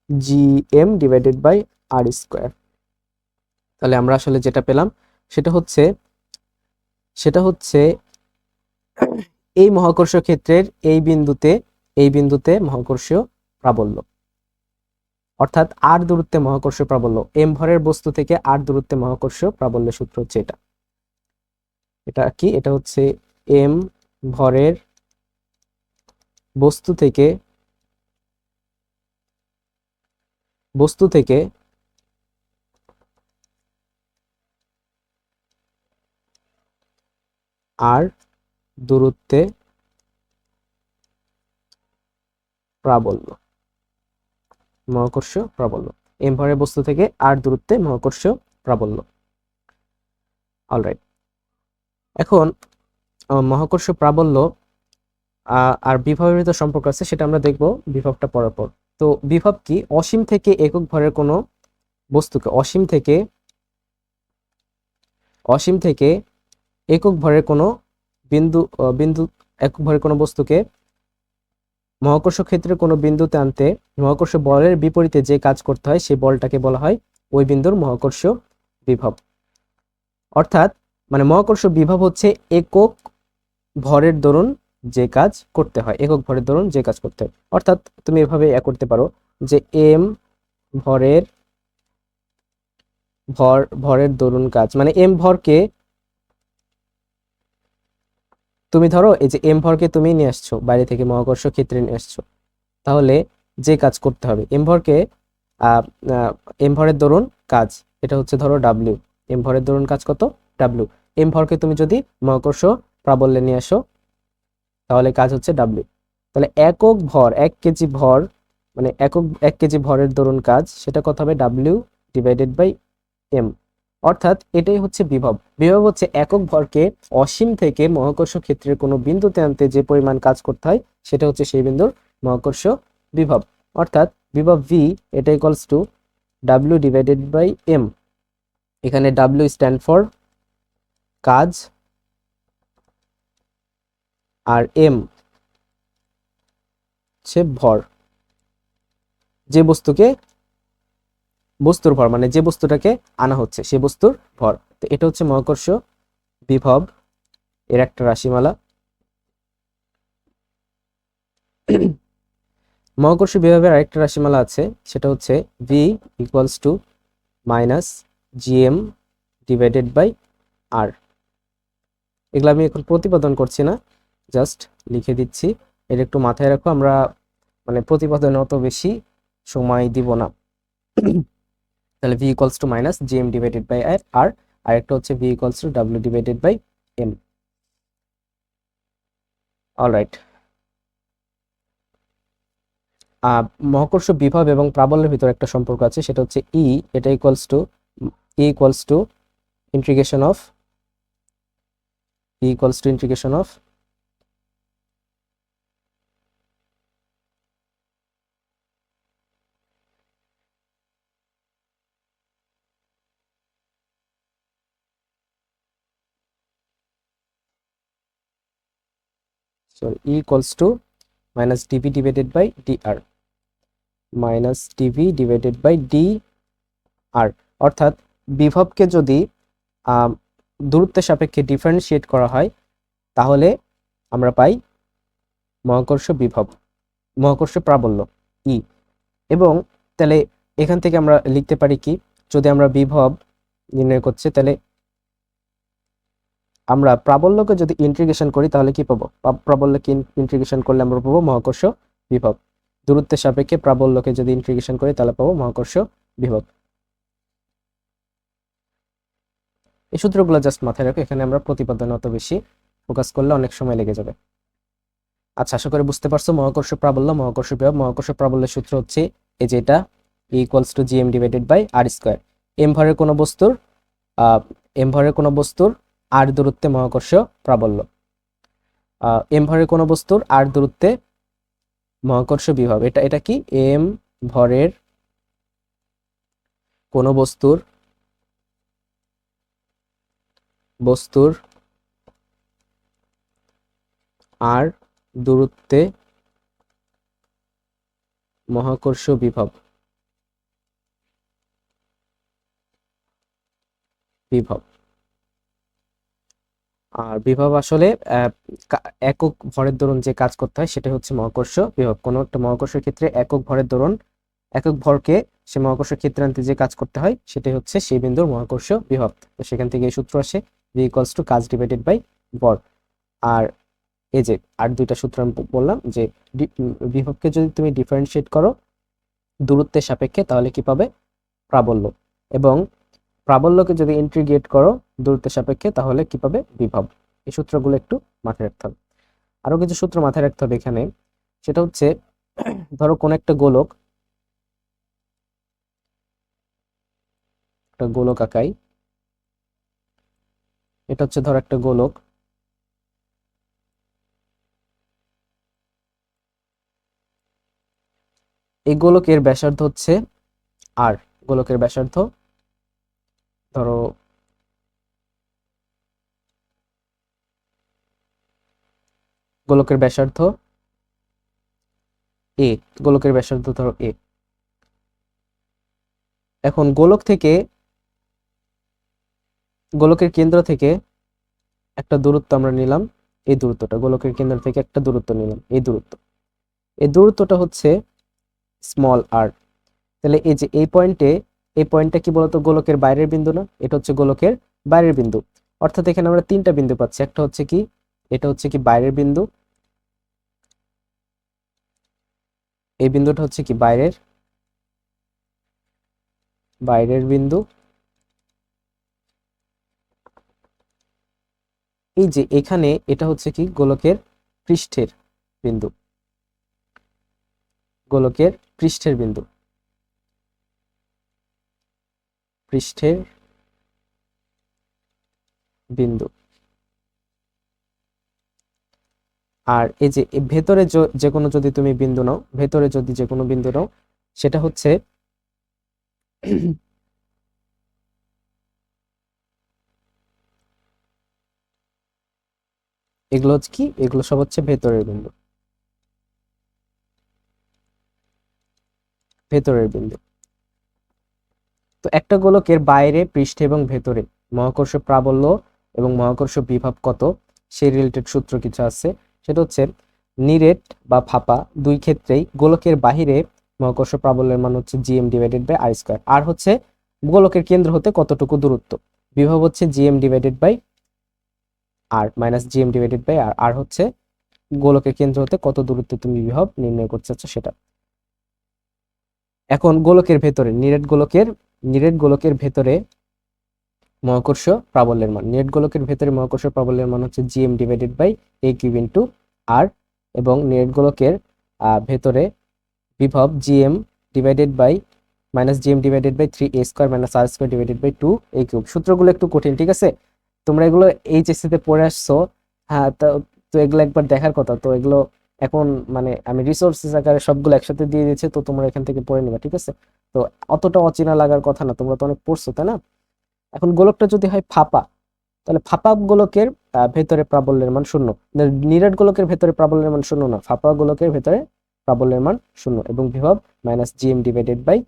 G M divided by R square. তাহলে আমরা আসলে যেটা পেলাম সেটা হচ্ছে এই মহাকর্ষ ক্ষেত্রের এই বিন্দুতে মহাকর্ষীয় প্রাবল্য, অর্থাৎ আর দূরত্বে মহাকর্ষীয় প্রাবল্য। এম ভরের বস্তু থেকে আর দূরত্বে মহাকর্ষীয় প্রাবল্যের সূত্র হচ্ছে এটা। এটা কি? এটা হচ্ছে এম ভরের বস্তু থেকে আর দূরত্বে প্রাবল্য, মহাকর্ষ প্রাবল্য। এম ভরের বস্তু থেকে আর দূরত্বে মহাকর্ষ প্রাবল্য। অলরাইট, এখন মহাকর্ষ প্রাবল্য আর বিভবের ভিতর সম্পর্ক আছে, সেটা আমরা দেখব বিভবটা পড়ার পর। তো বিভব কি? অসীম থেকে একক ভরের কোনো বস্তুকে, অসীম থেকে একক ভরের কোনো একক ভরের কোনো বস্তুকে মহাকর্ষ ক্ষেত্রের কোনো বিন্দুতে আনতে মহাকর্ষ বলের বিপরীতে যে কাজ করতে হয় সেই বলটাকে বলা হয় ওই বিন্দুর মহাকর্ষ বিভব। অর্থাৎ মানে মহাকর্ষ বিভব হচ্ছে একক ভরের দরুন যে কাজ করতে হয়, অর্থাৎ তুমি এভাবে করতে পারো যে এম ভরের দরুন কাজ, মানে এম ভরকে তুমি ধরো, এই যে এম ভরকে তুমি নিয়ে আসছো বাইরে থেকে, মহাকর্ষ ক্ষেত্রে নিয়ে আসছো, তাহলে যে কাজ করতে হবে এম ভরের দরুন কাজ, এটা হচ্ছে ধরো ডাব্লিউ। এম ভরের দরুন কাজ কত? ডাব্লিউ। এম ভরকে তুমি যদি মহাকর্ষ প্রাবল্যে নিয়ে আসো তাহলে কাজ হচ্ছে ডাব্লিউ। তাহলে একক ভর 1 কেজি ভর, মানে 1 কেজি ভরের দরুন কাজ, সেটা কত হবে? W divided by M. অর্থাৎ এটাই হচ্ছে বিভব। বিভব হচ্ছে একক ভরকে অসীম থেকে মহাকর্ষ ক্ষেত্রের কোনো বিন্দুতে আনতে যে পরিমাণ কাজ করতে হয় সেটা হচ্ছে সেই বিন্দুর মহাকর্ষ বিভব। অর্থাৎ বিভব ভি এটা equals to W divided by M. এখানে ডাব্লিউ স্ট্যান্ড ফর কাজ আর এম হচ্ছে ভর, যে বস্তুর ভর, মানে যে বস্তুটাকে আনা হচ্ছে সে বস্তুর ভর। তো এটা হচ্ছে মহাকর্ষ বিভব এর একটা রাশিমালা। মহাকর্ষ বিভবের আরেকটা রাশিমালা আছে, সেটা হচ্ছে V equals to minus GM divided by R. এগুলো আমি এখন প্রতিপাদন করছি না, জাস্ট লিখে দিচ্ছি। এটা একটু মাথায় রাখো, আমরা মানে প্রতিপাদনে অত বেশি সময় দিব না। তাহলে V equals to minus GM divided by R, আর একটা হচ্ছে V equals to W divided by M. Alright, মহাকর্ষ বিভব এবং প্রাবল্যের ভিতরে একটা সম্পর্ক আছে, সেটা হচ্ছে ই, এটা equals to integration of integration of equals to minus DV divided by DR, minus DV divided by D R. অর্থাৎ বিভবকে যদি দূরত্বের সাপেক্ষে ডিফারেন্সিয়েট করা হয় তাহলে আমরা পাই মহাকর্ষ বিভব, মহাকর্ষ প্রাবল্য ই। এবং তাহলে এখান থেকে আমরা লিখতে পারি কি, যদি আমরা বিভব নির্ণয় করছে তাহলে আমরা প্রাবল্যকে যদি ইন্টিগ্রেশন করি তাহলে কি পাবো, প্রাবল্যকে ইন্টিগ্রেশন করলে আমরা পাবো মহাকর্ষ বিভব। দূরত্বের সাপেক্ষে প্রাবল্যকে যদি ইন্টিগ্রেশন করি তাহলে পাবো মহাকর্ষ বিভব। এই সূত্রগুলো জাস্ট মাথায় রাখো, এখানে আমরা প্রতিপাদনে অত বেশি ফোকাস করলে অনেক সময় লেগে যাবে। আচ্ছা, আশা করি বুঝতে পারছো মহাকর্ষ প্রাবল্য, মহাকর্ষ বিভব। মহাকর্ষ প্রাবল্যের সূত্র হচ্ছে এই যে এটা, equals to GM divided by R square. M ভরের কোনো বস্তুর আর দূরত্বে মহাকর্ষ প্রাবল্য, এম ভরের কোনো বস্তুর আর দূরত্বে মহাকর্ষ বিভব। এটা কি, এম ভরের কোনো বস্তুর আর দূরত্বে মহাকর্ষ বিভব আর বিভব আসলে একক ভরের দরুন যে কাজ করতে হয় সেটা হচ্ছে মহাকর্ষ বিভব। কোনো একটা মহাকর্ষের ক্ষেত্রে একক ভরের দরুন, একক ভরকে সে মহাকর্ষ ক্ষেত্রে আনতে যে কাজ করতে হয় সেটাই হচ্ছে সেই বিন্দুর মহাকর্ষ বিভব। তো সেখান থেকে এই সূত্র আসে, ভি ইকুয়ালস টু কাজ ডিভাইডেড বাই ভর। আর এই যে আর দুইটা সূত্র আমি বললাম যে বিভবকে যদি তুমি ডিফারেন্সিয়েট করো দূরত্বের সাপেক্ষে তাহলে কি পাবে, প্রাবল্য। এবং প্রাবল্যকে যদি ইন্টিগ্রেট করো দূরত্বের সাপেক্ষে তাহলে কি পাবে, বিভব। এই সূত্রগুলো একটু মাথায় রাখতে হবে। আরো কিছু সূত্র মাথায় রাখতে হবে এখানে, সেটা হচ্ছে ধরো কোন একটা গোলক আঁকাই। এটা হচ্ছে ধরো একটা গোলক, এই গোলকের ব্যাসার্ধ হচ্ছে আর। গোলকের ব্যাসার্ধ ধরো গোলকের ব্যাসার্ধ এ, গোলকের ব্যাসার্ধ ধরো এ। এখন গোলকের কেন্দ্র থেকে একটা দূরত্ব আমরা নিলাম, এই দূরত্বটা গোলকের কেন্দ্র থেকে একটা দূরত্ব নিলাম, এই দূরত্বটা হচ্ছে স্মল আর। তাহলে এই যে এই পয়েন্টটা কি বলতো, গোলকের বাইরের বিন্দু না, এটা হচ্ছে গোলকের বাইরের বিন্দু। অর্থাৎ এখানে আমরা তিনটা বিন্দু পাচ্ছি, একটা হচ্ছে কি, এটা হচ্ছে কি বাইরের বিন্দু, এই বিন্দুটা হচ্ছে কি বাইরের বিন্দু। এই যে এখানে এটা হচ্ছে কি গোলকের পৃষ্ঠের বিন্দু, গোলকের পৃষ্ঠের বিন্দু, পৃষ্ঠের বিন্দু। আর এই যে ভেতরে যে কোনো যদি তুমি বিন্দু নাও, ভেতরে যদি যে কোনো বিন্দু নাও, সেটা হচ্ছে এগুলো হচ্ছে কি, এগুলো সব হচ্ছে ভেতরের বিন্দু, ভেতরের বিন্দু। তো একটা গোলকের বাইরে, পৃষ্ঠে এবং ভেতরে মহাকর্ষ প্রাবল্য এবং মহাকর্ষ বিভব কত, সেই রিলেটেড সূত্র কিছু আছে। সেটা হচ্ছে নিরেট বা ফাঁপা দুই ক্ষেত্রেই গোলকের বাহিরে মহাকর্ষ প্রাবল্যের মান হচ্ছে GM divided by R square. R হচ্ছে গোলকের কেন্দ্র হতে কতটুকু দূরত্ব, বিভব হচ্ছে GM divided by R minus GM divided by R. R হচ্ছে গোলকের কেন্দ্র হতে কত দূরত্বে তুমি বিভব নির্ণয় করতে চাচ্ছ সেটা। এখন গোলকের ভেতরে, নিরেট গোলকের ভেতরে মহাকর্ষ প্রাবল্যের মান, নেট গোলকের ভেতরে মহাকর্ষ প্রাবল্যের মান হচ্ছে GM divided by A cube into R, এবং নেট গোলকের ভেতরে বিভব GM divided by minus GM divided by 3 a square minus R square divided by 2 a cube. সূত্রগুলো একটু কঠিন, ঠিক আছে, তোমরা এগুলো এইচএসসি তে পড়ে আসছো। হ্যাঁ, তো এগুলো একবার দেখার কথা। তো এগুলো এখন মানে আমি রিসোর্সেস আকারে সবগুলো একসাথে দিয়ে দিয়েছি, তো তোমরা এখান থেকে পড়ে নিবা, ঠিক আছে। তো অতটা অচেনা লাগার কথা না, তোমরা তো অনেক পড়ছো, তাই না? এখন গোলকটা যদি হয় ফাঁপা, তাহলে ফাঁপা গোলকের ভেতরে প্রাবল্যের মান শূন্য। নিরেট গোলকের ভেতরে প্রাবল্যের মান শূন্য না, ফাঁপা গোলকের ভেতরে প্রাবল্যের মান শূন্য এবং বিভব মাইনাস জিএম ডিভাইডেড বাই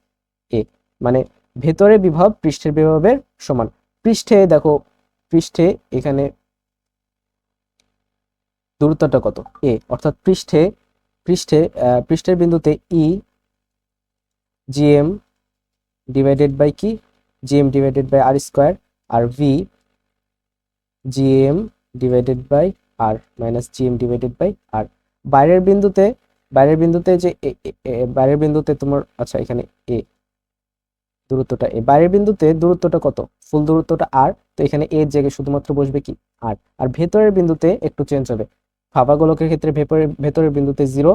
এ। মানে ভেতরে বিভব পৃষ্ঠের বিভবের সমান। পৃষ্ঠে দেখো, পৃষ্ঠে এখানে দূরত্বটা কত, এ, অর্থাৎ পৃষ্ঠে পৃষ্ঠে পৃষ্ঠের বিন্দুতে ই জিএম ডিভাইডেড বাই কি, GM divided by R square, আর V GM divided by R minus GM divided by R. বাইরের বিন্দুতে, বাইরের বিন্দুতে যে বাইরের বিন্দুতে তোমার, আচ্ছা এখানে এ দূরত্বটা এ, বাইরের বিন্দুতে দূরত্বটা কত, ফুল দূরত্বটা আর, তো এখানে এর জায়গায় শুধুমাত্র বসবে কি আর। আর ভেতরের বিন্দুতে একটু চেঞ্জ হবে, ফাঁপা গোলকের ক্ষেত্রে ভেতরের বিন্দুতে 0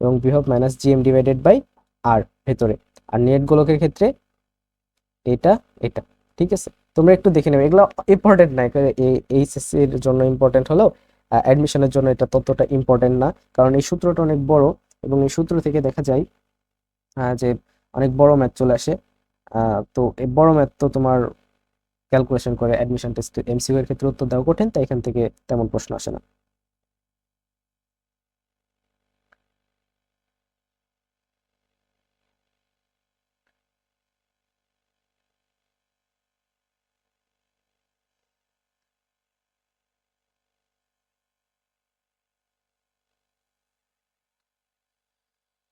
এবং বিভব মাইনাস জিএম ডিভাইডেড বাই আর ভেতরে। আর নেট গোলকের ক্ষেত্রে এটা এটা, ঠিক আছে। তোমরা একটু দেখে নেবে, এগুলো ইম্পর্টেন্ট না, এইচএসসি এর জন্য ইম্পর্টেন্ট হলেও অ্যাডমিশনের জন্য এটা ততটা ইম্পর্টেন্ট না, কারণ এই সূত্রটা অনেক বড় এবং এই সূত্র থেকে দেখা যায় যে অনেক বড় ম্যাথ চলে আসে। তো এই বড় ম্যাথ তো তোমার ক্যালকুলেশন করে অ্যাডমিশন টেস্ট এমসিকিউ এর ক্ষেত্রে উত্তর দেওয়া কঠিন, তাই এখান থেকে তেমন প্রশ্ন আসে না।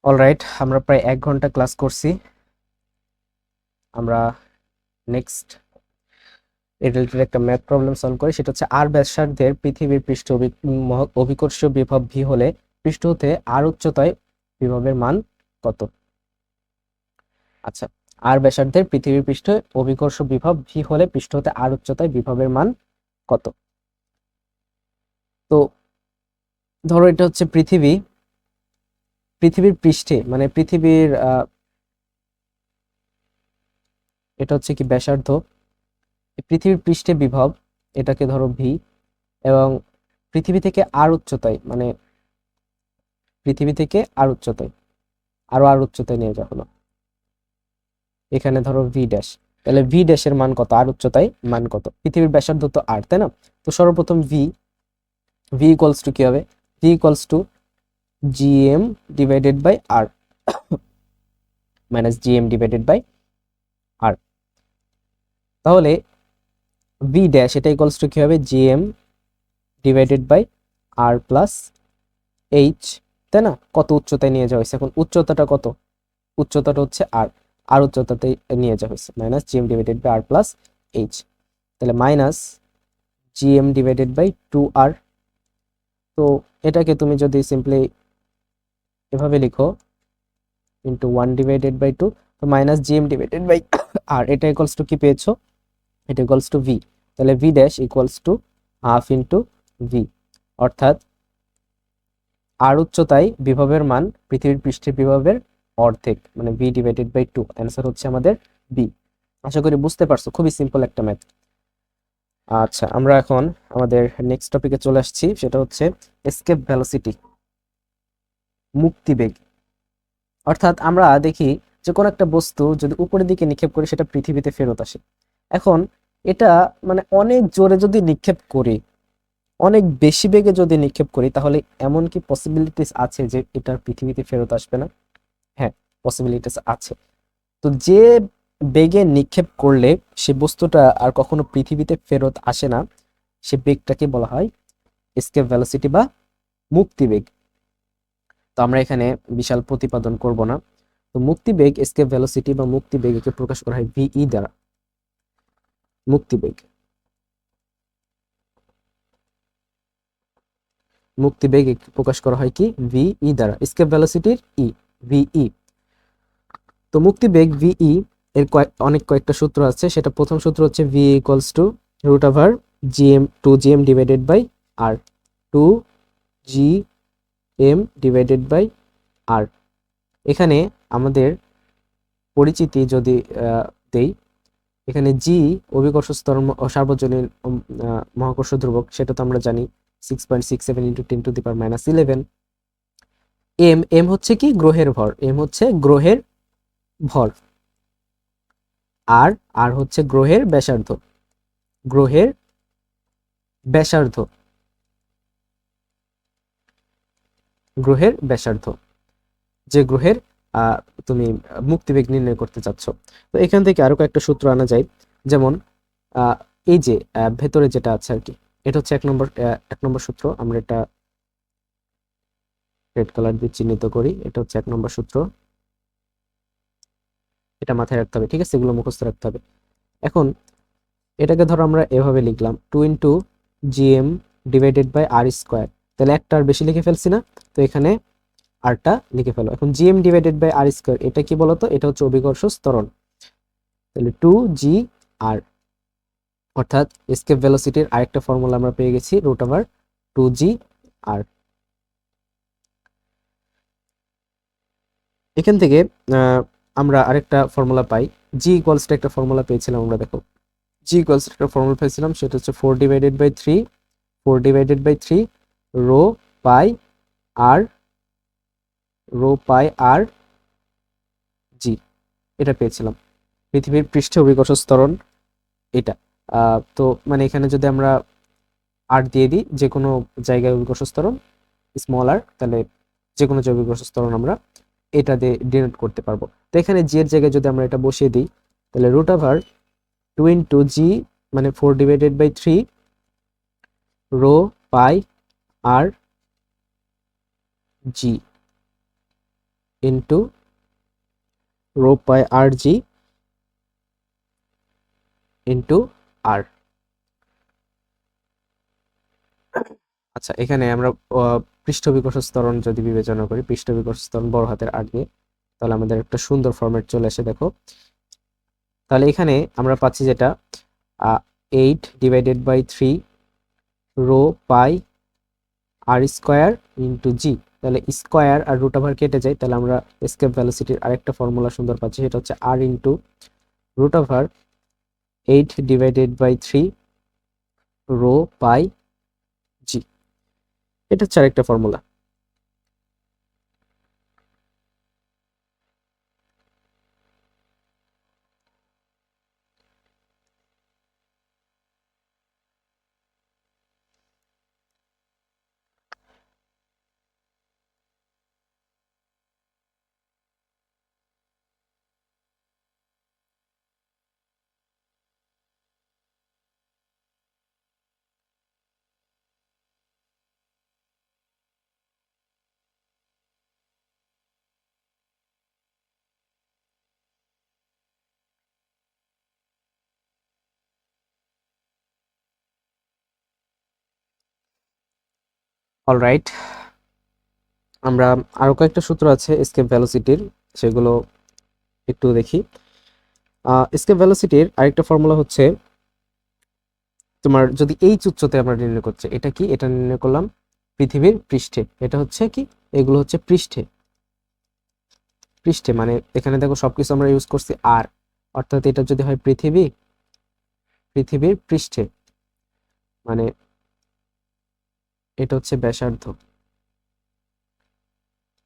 অলরাইট, আমরা প্রায় 1 ঘন্টা ক্লাস করছি। আমরা নেক্সট এর রিলেটেড একটা ম্যাথ প্রবলেম সলভ করি। সেটা হচ্ছে আর ব্যাসার্ধের পৃথিবীর পৃষ্ঠ অভিকর্ষীয় বিভব ভি হলে পৃষ্ঠ হতে আর উচ্চতায় বিভবের মান কত? আচ্ছা, আর ব্যাসার্ধের পৃথিবীর পৃষ্ঠে অভিকর্ষ বিভব ভি হলে পৃষ্ঠ হতে আর উচ্চতায় বিভবের মান কত? তো ধরো এটা হচ্ছে পৃথিবী, পৃথিবীর পৃষ্ঠে মানে পৃথিবীর এটা হচ্ছে কি ব্যাসার্ধ, পৃথিবীর পৃষ্ঠে বিভব, এটাকে ধরো ভি, এবং পৃথিবী থেকে আর উচ্চতায় মানে পৃথিবী থেকে আর উচ্চতায়, আর উচ্চতায় নিয়ে যাওয়া হলো, এখানে ধরো ভি ড্যাশ। তাহলে ভি ড্যাশের মান কত, আর উচ্চতায় মান কত? পৃথিবীর ব্যাসার্ধ তো আর, তাই না? তো সর্বপ্রথম ভি, ভি ইকুয়ালস টু কি হবে, V equals to GM divided by R minus GM divided by R. তাহলে ভি ড্যাশ এটা ইকুয়ালস টু কি হবে, GM divided by R plus H, তাই না? কত উচ্চতায় নিয়ে যাওয়া হয়েছে, এখন উচ্চতাটা কত, উচ্চতাটা হচ্ছে আর, আর উচ্চতাতে নিয়ে যাওয়া হয়েছে minus GM divided by R plus H. তাহলে minus GM divided by 2r। তো এটাকে তুমি যদি সিম্পলি এভাবে লিখো ইন্টু 1 ডিভাইডেড বাই 2, তো মাইনাস জিএম ডিভাইডেড বাই আর, এটা ইকুয়ালস টু কি পেয়েছো, এটা ইকুয়ালস টু ভি। তাহলে V dash equals to half into V, অর্থাৎ আর উচ্চতায় বিভবের মান পৃথিবীর পৃষ্ঠের বিভবের অর্ধেক, মানে ভি ডিভাইডেড বাই 2। অ্যান্সার হচ্ছে আমাদের বি। আশা করি বুঝতে পারছো, খুবই সিম্পল একটা ম্যাথ। আচ্ছা, আমরা এখন আমাদের নেক্সট টপিকে চলে আসছি, সেটা হচ্ছে এসকেপ ভেলোসিটি, মুক্তিবেগ। অর্থাৎ আমরা দেখি যে কোনো একটা বস্তু যদি উপরের দিকে নিক্ষেপ করি সেটা পৃথিবীতে ফেরত আসে। এখন এটা মানে অনেক জোরে যদি নিক্ষেপ করি, অনেক বেশি বেগে যদি নিক্ষেপ করি, তাহলে এমন কি পসিবিলিটিস আছে যে এটা পৃথিবীতে ফেরত আসবে না? হ্যাঁ, পসিবিলিটিস আছে। তো যে বেগে নিক্ষেপ করলে সে বস্তুটা আর কখনো পৃথিবীতে ফেরত আসে না, সে বেগটাকে বলা হয় এসকেপ ভেলোসিটি বা মুক্তিবেগ। তো আমরা এখানে বিশাল প্রতিপাদন করব না। তো মুক্তিবেগ, এসকেপ ভেলোসিটি বা মুক্তিবেগ, একে প্রকাশ করা হয় ভিই দ্বারা। মুক্তিবেগ, মুক্তিবেগ একে প্রকাশ করা হয় কি ভিই দ্বারা, এসকেপ ভেলোসিটির ভিই। তো মুক্তিবেগ ভিই এর কয়েকটা সূত্র আছে। সেটা প্রথম সূত্র হচ্ছে V equals to root over GM, 2gm divided by R, 2gm divided by R. এখানে আমাদের পরিচিতি যদি দেই, এখানে জি অভিকর্ষ স্তর সার্বজনীন মহাকর্ষ ধ্রুবক, সেটা তো আমরা জানি 6.67 ইন্টু 10⁻11। এম, এম হচ্ছে কি গ্রহের ভর, এম হচ্ছে গ্রহের ভর। আর, আর হচ্ছে গ্রহের ব্যাসার্ধ, গ্রহের ব্যাসার্ধ, গ্রহের ব্যাসার্ধ, যে গ্রহের আহ, তুমি মুক্তিবেগ নির্ণয় করতে চাচ্ছ। তো এখান থেকে আরো কয়েকটা সূত্র আনা যায়। যেমন এই যে ভেতরে যেটা আছে আর কি, এটা হচ্ছে এক নম্বর সূত্র। আমরা এটা রেড কালার দিয়ে চিহ্নিত করি, এটা হচ্ছে 1 নম্বর সূত্র। এটা মাথায় রাখতে হবে, ঠিক আছে, এগুলো মুখস্থ রাখতে হবে। এখন এটাকে ধরো আমরা এভাবে লিখলাম, 2 × gm divided by R square. তাহলে একটা আর বেশি লিখে ফেলছি না? তো এখানে আরটা লিখে ফেলো। এখন GM divided by R square, এটা কি বলতো? এটা হচ্ছে অভিকর্ষ ত্বরণ। তাহলে 2g/, অর্থাৎ এসকেপ ভেলোসিটির আরেকটা ফর্মুলা আমরা পেয়ে গেছি, রুট ওভার 2g/। এখান থেকে আমরা আরেকটা formula pi, G equals to একটা ফর্মুলা পেয়েছিলাম আমরা, দেখো জি ইকুয়ালস একটা ফর্মুলা পেয়েছিলাম, সেটা হচ্ছে 4/3, 4/3 রো পাই আর, রো পাই আর জি, এটা পেয়েছিলাম। পৃথিবীর পৃষ্ঠে অভিকর্ষ ত্বরণ এটা। তো মানে এখানে যদি আমরা আর দিয়ে দিই, যে কোনো জায়গায় অভিকর্ষ ত্বরণ স্মল আর, তাহলে যে কোনো যে অভিকর্ষ ত্বরণ আমরা এটা দিয়ে ডিনোট করতে পারবো। তো এখানে জি এর জায়গায় যদি আমরা এটা বসিয়ে দিই, তাহলে রুট ওভার 2 × g, মানে 4/3 রো পাই আর জি ইন্টু রো পাই আর জি ইন্টু আর। আচ্ছা, এখানে আমরা পৃষ্ঠ বিকর্ষ ত্বরণ যদি বিবেচনা করি, পৃষ্ঠ বিকর্ষ ত্বরণ বড় হাতের আর দিয়ে, তাহলে আমাদের একটা সুন্দর ফরম্যাট চলে আসে, দেখো। তাহলে এখানে আমরা পাচ্ছি যেটা 8/3 রো পাই আর স্কোয়ার ইন্টু জি। তাহলে স্কোয়ার আর রুট ওভার কেটে যায়, তাহলে আমরা এসকেপ ভেলোসিটির আরেকটা ফর্মুলা সুন্দর পাচ্ছি, সেটা হচ্ছে আর ইন্টু রুট ওভার 8/3 রো পাই জি। এটা হচ্ছে আরেকটা ফর্মুলা। অলরাইট, আমরা আরো কয়েকটা সূত্র আছে এসকেপ ভেলোসিটির, সেগুলো একটু দেখি। এসকেপ ভেলোসিটির আরেকটা ফর্মুলা হচ্ছে, তোমার যদি এইচ উচ্চতায় আমরা নির্ণয় করছি, এটা কি, এটা নির্ণয় করলাম পৃথিবীর পৃষ্ঠে, এটা হচ্ছে কি, এগুলো হচ্ছে পৃষ্ঠে, পৃষ্ঠে মানে এখানে দেখো সবকিছু আমরা ইউজ করছি আর, অর্থাৎ এটা যদি হয় পৃথিবী, পৃথিবীর পৃষ্ঠে, মানে এটা হচ্ছে ব্যাসার্ধ,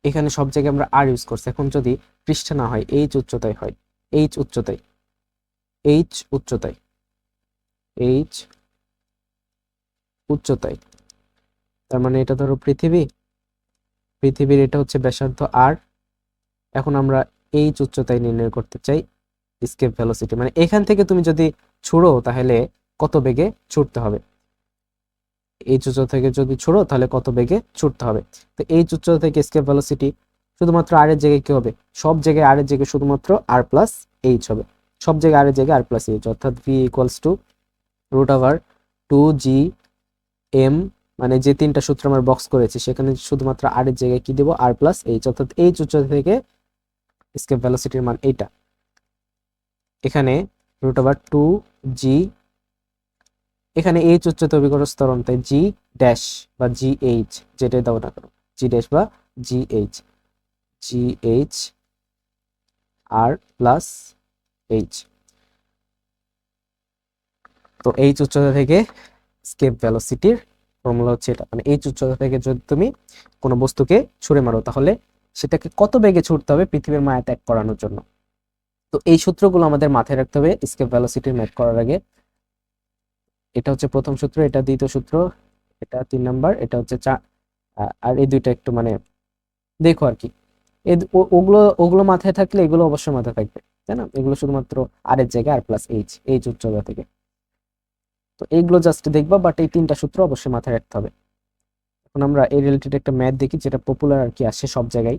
এখানে সব জায়গায় আমরা আর ইউজ করছি। এখন যদি পৃষ্ঠা না হয়, এইচ উচ্চতায় হয়, এইচ উচ্চতায়, এইচ উচ্চতায়, এইচ উচ্চতায়, তার মানে এটা ধরো পৃথিবী, পৃথিবীর এটা হচ্ছে ব্যাসার্ধ আর। এখন আমরা এইচ উচ্চতায় নির্ণয় করতে চাই এসকেপ ভেলোসিটি, মানে এখান থেকে তুমি যদি ছুড়ো তাহলে কত বেগে ছুটতে হবে, এইচ উচ্চতা থেকে যদি ছুড়ো তাহলে কত বেগে ছুটতে হবে। তো এইচ উচ্চতা থেকে এসকেপ ভেলোসিটি শুধুমাত্র আর এর জায়গায় কি হবে, সব জায়গায় আর এর জায়গায় শুধুমাত্র আর প্লাস এইচ হবে, সব জায়গায় আর এর জায়গায় আর প্লাস এইচ, অর্থাৎ V equals to root over 2g m, মানে যে তিনটা সূত্র আমরা বক্স করেছি সেখানে শুধুমাত্র আর এর জায়গায় কি দেব, আর প্লাস এইচ, অর্থাৎ এইচ উচ্চতা থেকে এসকেপ ভেলোসিটির মান এইটা, এখানে রুট ওভার 2g, এখানে এইচ উচ্চতা অভিকর্ষ ত্বরণ, তাই জি ড্যাশ বা জি এইচ যেটাই দাও না কেন, জি ড্যাশ বা G H, G H R plus H. তো এইচ উচ্চতা থেকে স্কেপ ভেলোসিটির ফর্মুলা হচ্ছে এটা, মানে এইচ উচ্চতা থেকে যদি তুমি কোনো বস্তুকে ছুঁড়ে মারো তাহলে সেটাকে কত বেগে ছুটতে হবে পৃথিবীর মায়া ত্যাগ করানোর জন্য। তো এই সূত্রগুলো আমাদের মাথায় রাখতে হবে স্কেপ ভেলোসিটির ম্যাথ করার আগে। এটা হচ্ছে প্রথম সূত্র, এটা দ্বিতীয় সূত্র, এটা 3 নাম্বার, এটা হচ্ছে 4, আর এই দুইটা একটু মানে দেখো আর কি, ওগুলো ওগুলো মাথায় থাকলে এগুলো অবশ্যই মাথায় থাকবে, তাই না? এগুলো শুধুমাত্র আর এর জায়গায় আর প্লাস এইচ, এইচ উচ্চতা থেকে, তো এইগুলো জাস্ট দেখবা, বাট এই তিনটা সূত্র অবশ্যই মাথায় রাখতে হবে। এখন আমরা এই রিলেটেড একটা ম্যাথ দেখি যেটা পপুলার আর কি আসে সব জায়গায়।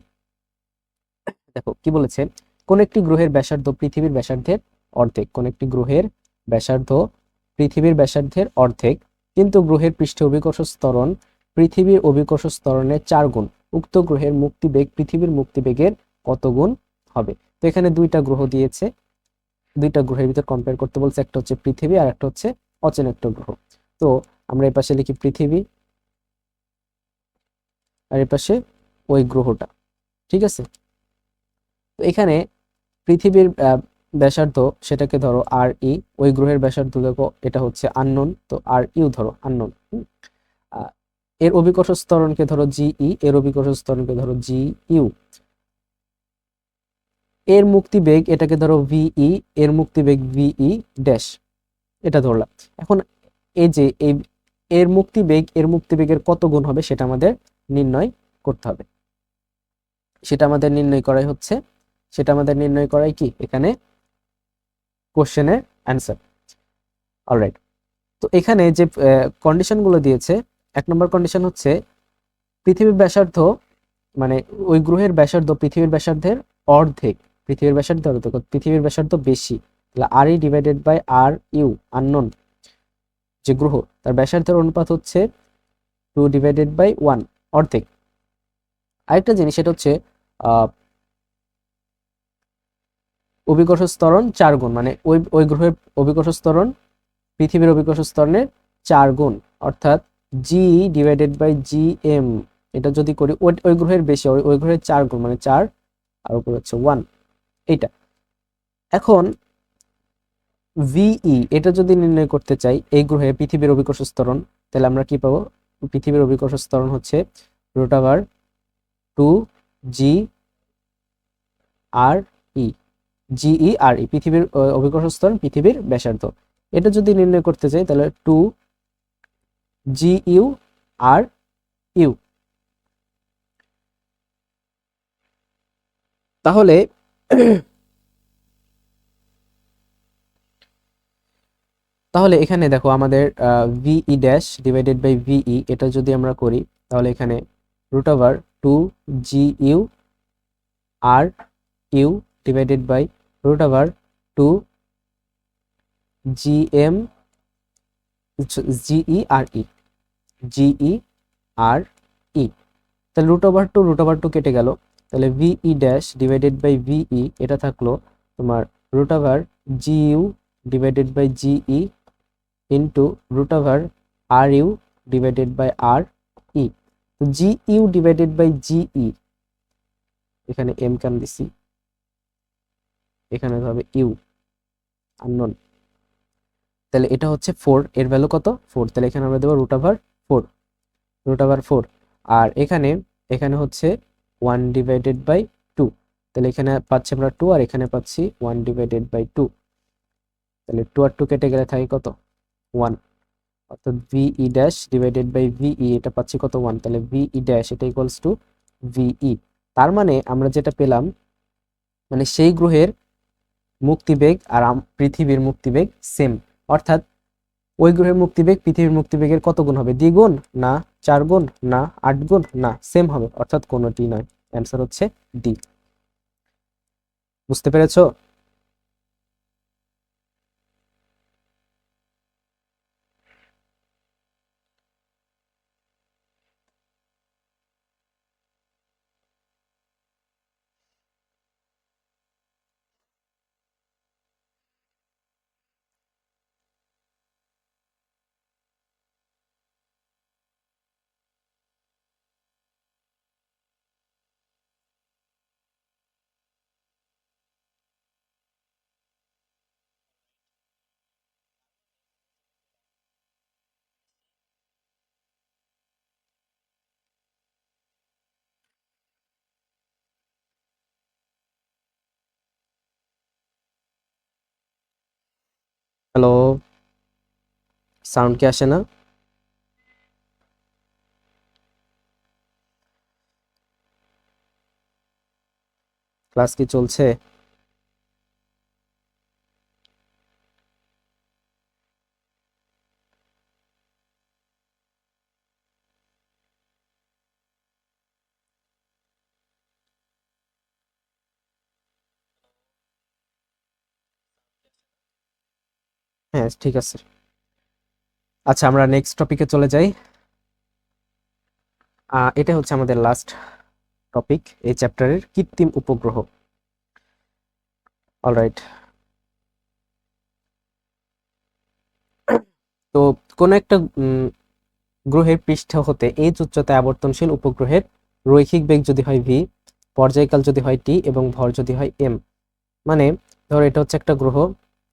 দেখো কি বলেছে, কোন একটি গ্রহের ব্যাসার্ধ পৃথিবীর ব্যাসার্ধের অর্ধেক, কোন একটি গ্রহের ব্যাসার্ধ পৃথিবীর ব্যাসার্ধের অর্ধেক, কিন্তু গ্রহের পৃষ্ঠে অভিকর্ষ ত্বরণ পৃথিবীর অভিকর্ষ ত্বরণের 4 গুণ, উক্ত গ্রহের মুক্তিবেগ পৃথিবীর মুক্তিবেগের কত গুণ হবে? তো এখানে দুইটা গ্রহ দিয়েছে, দুইটা গ্রহের ভিতর কম্পেয়ার করতে বলছে, একটা হচ্ছে পৃথিবী আর একটা হচ্ছে অচেনা একটা গ্রহ। তো আমরা এই পাশে লিখি পৃথিবী আর এই পাশে ওই গ্রহটা, ঠিক আছে? তো এখানে পৃথিবীর ব্যাসার্ধ সেটাকে ধরো আর ই, ওই গ্রহের ব্যাসার্ধ দেখো এটা হচ্ছে আননোন, তো আর ইউ ধরো আননোন, এর অভিকর্ষ ত্বরণকে ধরো জিই, এর অভিকর্ষ ত্বরণকে ধরো জি ইউ, এর মুক্তিবেগ এটাকে ধরো ভিই, এর মুক্তিবেগ ভিই ড্যাশ, এটা ধরলাম। এখন এই যে এই এর মুক্তিবেগের কত গুণ হবে সেটা আমাদের নির্ণয় করতে হবে, সেটা আমাদের নির্ণয় করাই হচ্ছে, সেটা আমাদের নির্ণয় করাই কি এখানে কোশ্চেনের অ্যান্সার। অলরাইট, তো এখানে যে কন্ডিশনগুলো দিয়েছে, 1 নম্বর কন্ডিশন হচ্ছে পৃথিবীর ব্যাসার্ধ, মানে ওই গ্রহের ব্যাসার্ধ পৃথিবীর ব্যাসার্ধের অর্ধেক, পৃথিবীর ব্যাসার্ধ অর্ধেক, পৃথিবীর ব্যাসার্ধ বেশি, তাহলে R E divided by R U unknown, যে গ্রহ তার ব্যাসার্ধের অনুপাত হচ্ছে 2/1, অর্ধেক। আরেকটা জিনিস সেটা হচ্ছে অভিকর্ষ ত্বরণ 4 গুণ, মানে ওই ওই গ্রহের অভিকর্ষ ত্বরণ পৃথিবীর অভিকর্ষ ত্বরণের 4 গুণ, অর্থাৎ G divided by G M, এটা যদি করি ওই গ্রহের বেশি, ওই গ্রহের 4 গুণ, মানে 4 আর উপর হচ্ছে 1, এইটা। এখন ভিই এটা যদি নির্ণয় করতে চাই এই গ্রহে পৃথিবীর অভিকর্ষ ত্বরণ, তাহলে আমরা কি পাবো, পৃথিবীর অভিকর্ষ ত্বরণ হচ্ছে রুট ওভার 2g আর ই, জিই আর ই, পৃথিবীর অভিকর্ষ ত্বরণ পৃথিবীর ব্যাসার্ধ, এটা যদি নির্ণয় করতে চাই তাহলে 2g ইউ আর ইউ। তাহলে তাহলে এখানে দেখো আমাদের VE dash divided by VE, এটা যদি আমরা করি তাহলে এখানে root over 2g U R U divided by root over 2gm GE R E, GE R E, তাহলে রুট ওভার টু কেটে গেল, তাহলে VE dash divided by VE এটা থাকলো তোমার root over GU divided by GE into root over R U divided by R E. তো জিইউ ডিভাইডেড বাই জিই, এখানে এম কেন দিছি, এখানে হবে ইউ আননোন, তাহলে এটা হচ্ছে 4, এর ভ্যালু কত 4, তাহলে এখানে আমরা দেবো √4, √4। আর এখানে এখানে হচ্ছে 1/2, তাহলে এখানে পাচ্ছি আমরা 2, আর এখানে পাচ্ছি 1/2। তাহলে 2 আর 2 কেটে গেলে থাকে কত 1, অর্থাৎ VE dash divided by VE, এটা পাচ্ছি কত 1, তাহলে ভিই ড্যাশ এটা ইকুয়ালস টু ভিই। তার মানে আমরা যেটা পেলাম, মানে সেই গ্রহের মুক্তিবেগ আর পৃথিবীর মুক্তিবেগ সেম, অর্থাৎ ওই গ্রহের মুক্তিবেগ পৃথিবীর মুক্তিবেগের কত গুণ হবে, দ্বিগুণ না 4 গুণ না 8 গুণ না সেম হবে, অর্থাৎ কোনোটি নয়। অ্যান্সার হচ্ছে ডি। বুঝতে পেরেছো? হ্যালো, সাউন্ড কি আসে না? ক্লাস কি চলছে? হ্যাঁ, ঠিক আছে। আচ্ছা, আমরা নেক্সট টপিকে চলে যাই। এটা হচ্ছে আমাদের লাস্ট টপিক এই চ্যাপ্টারের, কৃত্রিম উপগ্রহ। অলরাইট, তো কোন একটা গ্রহের পৃষ্ঠ হতে এইচ উচ্চতায় আবর্তনশীল উপগ্রহের রৈখিক বেগ যদি হয় ভি, পর্যায়কাল যদি হয় টি এবং ভর যদি হয় এম। মানে ধর এটা হচ্ছে একটা গ্রহ,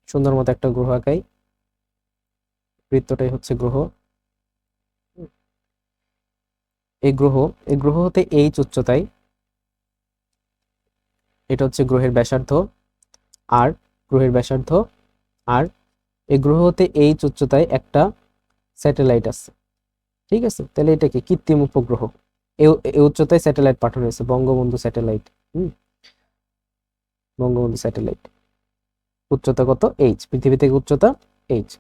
সুন্দর মতো একটা গ্রহ আঁকাই, বৃত্তটাই হচ্ছে গ্রহ। এই গ্রহ হতে এইচ উচ্চতায়, এটা হচ্ছে গ্রহের ব্যাসার্ধ, আর গ্রহের ব্যাসার্ধ, আর এই গ্রহ হতে এইচ উচ্চতায় একটা স্যাটেলাইট আছে। ঠিক আছে, তাহলে এটা কি কৃত্রিম উপগ্রহ। এই উচ্চতায় স্যাটেলাইট পাঠানো হয়েছে, বঙ্গবন্ধু স্যাটেলাইট। বঙ্গবন্ধু স্যাটেলাইট উচ্চতা কত এইচ, পৃথিবী থেকে উচ্চতা এইচ।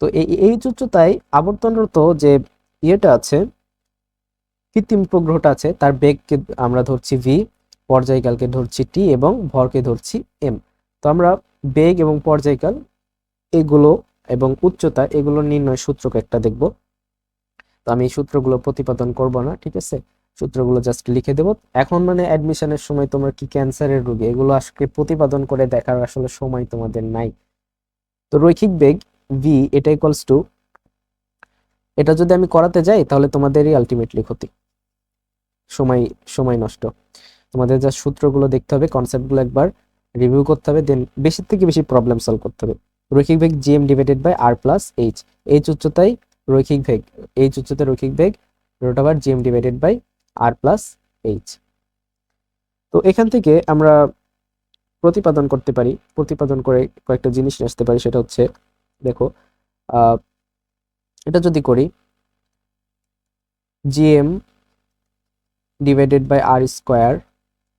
তো এই এইচ উচ্চতায় আবর্তনরত যে ইয়েটা আছে, কৃত্রিম উপগ্রহটা আছে, তার বেগকে আমরা ধরছি ভি, পর্যায়কালকে ধরছি টি এবং ভরকে ধরছি এম। তো আমরা বেগ এবং পর্যায়কাল এগুলো এবং উচ্চতা এগুলো নির্ণয় সূত্র একটা দেখব। তো আমি এই সূত্রগুলো প্রতিপাদন করব না, ঠিক আছে, সূত্রগুলো জাস্ট লিখে দেব। এখন মানে অ্যাডমিশনের সময় তোমরা কি ক্যান্সারের রোগী, এগুলো আজকে প্রতিপাদন করে দেখার আসলে সময় তোমাদের নাই। তো রৈখিক বেগ ভি এটা ইকুয়ালস টু, এটা যদি আমি করাতে যাই তাহলে তোমাদেরই আলটিমেটলি ক্ষতি, সময় সময় নষ্ট। তোমাদের যা সূত্রগুলো দেখতে হবে, কনসেপ্টগুলো একবার রিভিউ করতে হবে, দেন বেশি থেকে বেশি প্রবলেম সলভ করতে হবে। রৈখিক বেগ GM divided by R plus H, H উচ্চতায় রৈখিক বেগ, এইচ উচ্চতায় রৈখিক বেগ root over GM divided by R plus H. তো এখান থেকে আমরা প্রতিপাদন করতে পারি, প্রতিপাদন করে কয়েকটা জিনিস নিয়ে আসতে পারি। সেটা হচ্ছে দেখো, এটা যদি করি GM divided by R square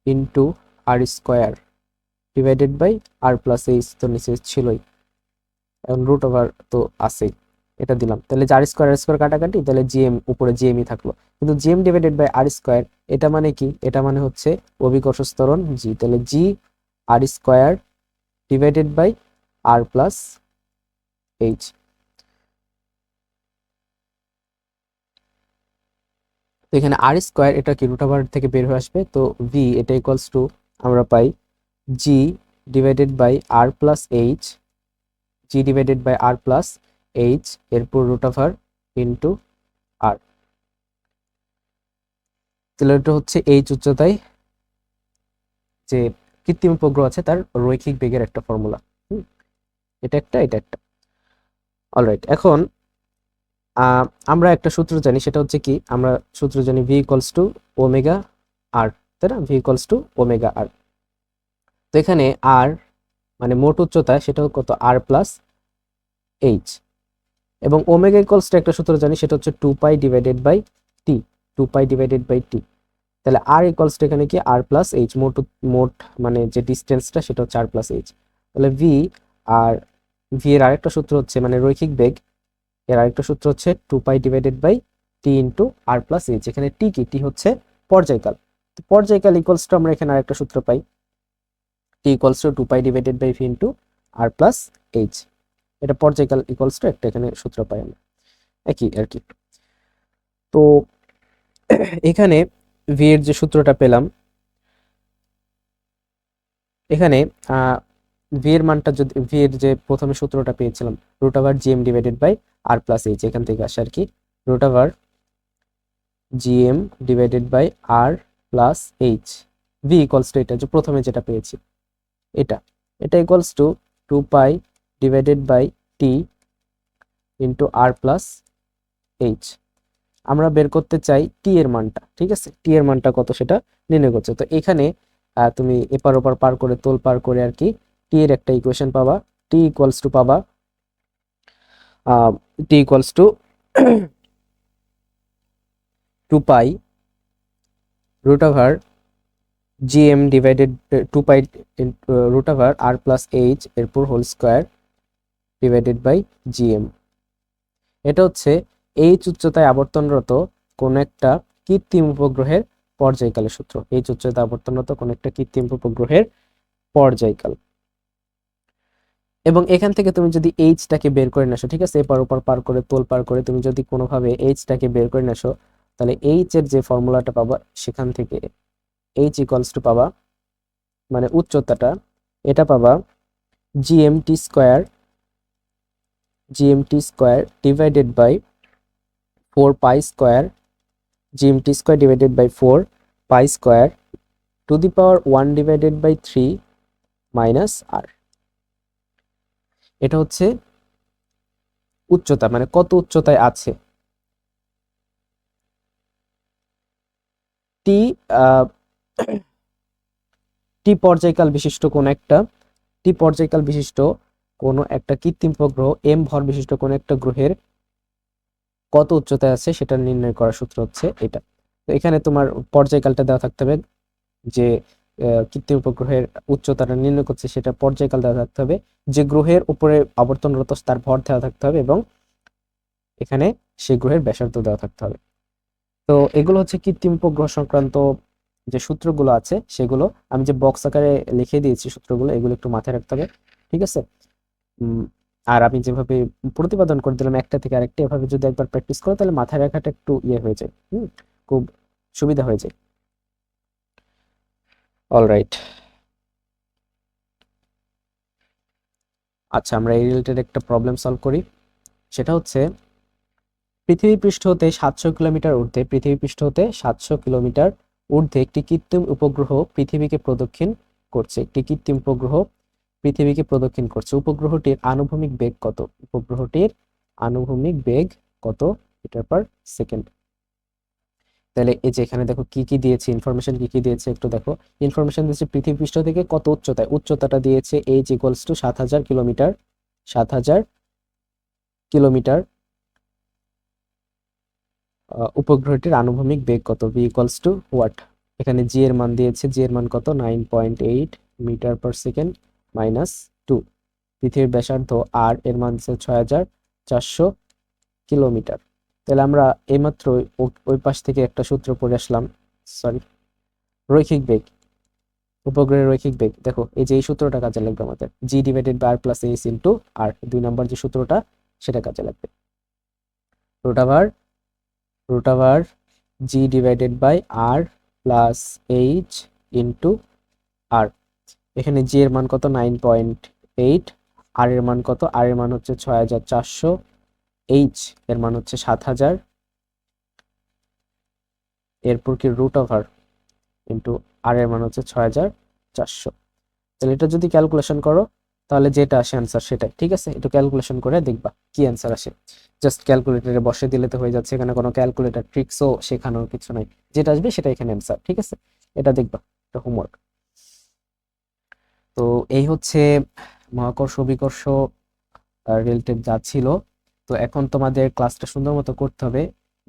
into R square divided by R plus H, তো নিচে ছিলই, এখন রুট ওভার তো আছেই, এটা দিলাম। তাহলে যে আর স্কোয়ার কাটাকাটি, তাহলে জিএম উপরে জিএমই থাকলো। কিন্তু GM divided by R square এটা মানে কি, এটা মানে হচ্ছে অভিকর্ষ ত্বরণ জি, তাহলে G R square divided by R plus H. তো এখানে আর স্কোয়ার এটা কি রুট ওভার থেকে বের হয়ে আসবে, তো ভি এটা ইকুয়ালস টু আমরা পাই G divided by R plus H, G divided by R plus H এরপর রুট ওভার ইন্টু আর। তাহলে এটা হচ্ছে এইচ উচ্চতায় যে কৃত্রিম উপগ্রহ আছে তার রৈখিক বেগের একটা ফর্মুলা। এটা একটা, এটা একটা। অলরাইট, এখন আমরা একটা সূত্র জানি, সেটা হচ্ছে কি, আমরা সূত্র জানি V equals to omega R, তাই না? V equals to omega R. তো এখানে আর মানে মোট উচ্চতা, সেটা কত, আর প্লাস এইচ, এবং ওমেগা ইকুয়ালস টু একটা সূত্র জানি, সেটা হচ্ছে 2 pi divided by T, 2 pi divided by T. তাহলে আর ইকুয়ালস টু এখানে কি, আর প্লাস এইচ, মোট মানে যে ডিস্টেন্সটা সেটা হচ্ছে আর প্লাস এইচ। তাহলে ভি, আর ভি এর আরেকটা সূত্র হচ্ছে মানে রৈখিক বেগ, এর আরেকটা সূত্র হচ্ছে 2 pi divided by T into R plus H. এখানে টি কি, টি হচ্ছে পর্যায়কাল। তো পর্যায়কাল ইকুয়ালস টু আমরা এখানে আরেকটা সূত্র পাই, T equals to 2 pi divided by V into R plus H. এটা পর্যায়কাল ইকুয়ালস টু একটা এখানে সূত্র পাই আমরা, একই আর কি। তো এখানে ভি এর যে সূত্রটা পেলাম, এখানে ভি এর মানটা যদি, ভি এর যে প্রথমে সূত্রটা পেয়েছিলাম root over GM divided by R plus H, এখান থেকে আসে আর কি, root over GM divided by R plus H, V equals to এটা যে প্রথমে যেটা পেয়েছি, এটা এটা equals to 2 pi divided by T into R plus H. আমরা বের করতে চাই টি এর মানটা, ঠিক আছে, টি এর মানটা কত সেটা নির্ণয় করছে। তো এখানে তুমি এপার ওপার পার করে, তোল পার করে আর কি টি এর একটা ইকুয়েশন পাবা, টি ইকুয়ালস টু পাবা, T equals to 2 pi root over GM divided 2 pi root over R plus H এরপর whole square divided by GM. এটা হচ্ছে এইচ উচ্চতায় আবর্তনরত কোন একটা কৃত্রিম উপগ্রহের পর্যায়কালের সূত্র, এইচ উচ্চতায় আবর্তনরত কোন একটা কৃত্রিম উপগ্রহের পর্যায়কাল। এবং এখান থেকে তুমি যদি এইচটাকে বের করে নেসো, ঠিক আছে, এপার ওপার পার করে তোল পার করে তুমি যদি কোনোভাবে এইচটাকে বের করে নেসো, তাহলে এইচ এর যে ফর্মুলাটা পাবা সেখান থেকে এইচ ইকুয়ালস টু পাবা, মানে উচ্চতাটা, এটা পাবা GMT square, GMT square divided by 4 pi square, GMT square divided by 4 pi square to the power 1 divided by 3 minus R. এটা হচ্ছে উচ্চতা, মানে কত উচ্চতায় আছে টি, টি পর্যায়কাল বিশিষ্ট কোন একটা, টি পর্যায়কাল বিশিষ্ট কোন একটা কৃত্রিম উপগ্রহ এম ভর বিশিষ্ট কোন একটা গ্রহের কত উচ্চতায় আছে সেটা নির্ণয় করার সূত্র হচ্ছে এটা। তো এখানে তোমার পর্যায়কালটা দেওয়া থাকতে হবে, যে কৃত্রিম উপগ্রহের উচ্চতাটা নির্ণয় করছে সেটা পর্যায়কাল দেওয়া থাকতে হবে, যে গ্রহের উপরে আবর্তনরত তার ভর দেওয়া থাকতে হবে, এবং এখানে সেই গ্রহের ব্যাসার্ধ দেওয়া থাকতে হবে। তো এগুলো হচ্ছে কৃত্রিম উপগ্রহ সংক্রান্ত যে সূত্রগুলো আছে সেগুলো আমি যে বক্স আকারে লিখে দিয়েছি সূত্রগুলো, এগুলো একটু মাথায় রাখতে হবে, ঠিক আছে। আর আমি যেভাবে প্রতিপাদন করে দিলাম একটা থেকে আরেকটা, এভাবে যদি একবার প্র্যাকটিস করো তাহলে মাথায় রাখাটা একটু ইয়ে হয়ে যায়, খুব সুবিধা হয়ে যায়। অলরাইট, আচ্ছা আমরা এই রিলেটেড একটা প্রবলেম সলভ করি। সেটা হচ্ছে পৃথিবী পৃষ্ঠ হতে 700 কিলোমিটার ঊর্ধ্বে, পৃথিবী পৃষ্ঠ হতে 700 কিলোমিটার ঊর্ধ্বে একটি কৃত্রিম উপগ্রহ পৃথিবীকে প্রদক্ষিণ করছে, একটি কৃত্রিম উপগ্রহ পৃথিবীকে প্রদক্ষিণ করছে। উপগ্রহটির আনুভূমিক বেগ কত, উপগ্রহটির আনুভূমিক বেগ কত মিটার পার সেকেন্ড। তাহলে এই যে এখানে দেখো কি কি দিয়েছে ইনফরমেশন, কি কি দিয়েছে একটু দেখো। ইনফরমেশন দিয়েছে পৃথিবী পৃষ্ঠ থেকে কত উচ্চতায়, উচ্চতাটা দিয়েছে H equals to 7000 kilometre, 7000 kilometre. উপগ্রহটির আনুভূমিক বেগ কত, ভি ইকুয়ালস টু হোয়াট, এখানে জি এর মান দিয়েছে, জি এর মান কত 9.8 মিটার পার সেকেন্ড মাইনাস 2। পৃথিবীর ব্যাসার্ধ আর এর মান দিচ্ছে 6400 কিলোমিটার। তাহলে আমরা এইমাত্র ওই পাশ থেকে একটা সূত্র পড়ে আসলাম, সরি, রৈখিক বেগ, উপগ্রহের রৈখিক বেগ। দেখো এই যে এই সূত্রটা কাজে লাগবে আমাদের, G divided by R plus H into R, 2 number যে সূত্রটা সেটা কাজে লাগবে, root over G divided by R plus H into R. এখানে জি এর মান কত 9.8, আর এর মান কত, আর এর মান হচ্ছে 6400, এইচ এর মান হচ্ছে 7000, এরপর কি রুট ওভার ইন্টু আর এর মান হচ্ছে 6400। তাহলে এটা যদি ক্যালকুলেশন করো তাহলে যেটা আসে অ্যান্সার সেটাই, ঠিক আছে? একটু ক্যালকুলেশন করে দেখবা কি অ্যান্সার আসে। জাস্ট ক্যালকুলেটরে বসে দিলে তো হয়ে যাচ্ছে, এখানে কোনো ক্যালকুলেটর ট্রিক্সও শেখানোর কিছু নাই, যেটা আসবে সেটা এখানে অ্যান্সার, ঠিক আছে? এটা দেখবা, এটা হোমওয়ার্ক। তো এই হচ্ছে মহাকর্ষ বিকর্ষ রিলেটেড যা ছিল। তো এখন তোমাদের ক্লাসটা সুন্দর মতো করতে হবে।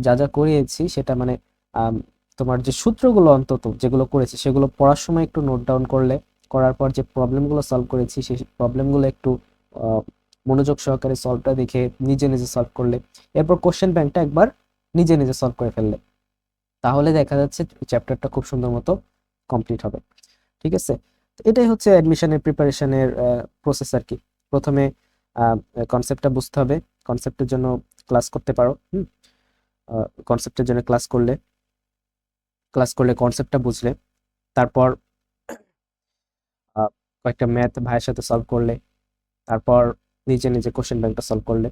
যা যা করিয়েছি সেটা মানে আম, তোমার যে সূত্রগুলো অন্তত যেগুলো করেছি সেগুলো পড়ার সময় একটু নোট ডাউন করলে, করার পর যে প্রবলেমগুলো সলভ করেছি সেই প্রবলেমগুলো একটু আহ, মনোযোগ সহকারে সলভটা দেখে নিজে নিজে সলভ করলে, এরপর কোশ্চেন ব্যাংকটা একবার নিজে নিজে সলভ করে ফেললে, তাহলে দেখা যাচ্ছে চ্যাপ্টারটা খুব সুন্দর মতো কমপ্লিট হবে, ঠিক আছে? তো এটাই হচ্ছে অ্যাডমিশনের প্রিপারেশনের প্রসেস আর কি। প্রথমে কনসেপ্টটা বুঝতে হবে, কনসেপ্টের জন্য ক্লাস করতে পারো। কনসেপ্টের জন্য ক্লাস করলে কনসেপ্টটা বুঝলে, তারপর কয়েকটা ম্যাথ ভাইয়ের সাথে সলভ করলে, তারপর নিজে নিজে কোশ্চেন ব্যাংকটা সলভ করলে,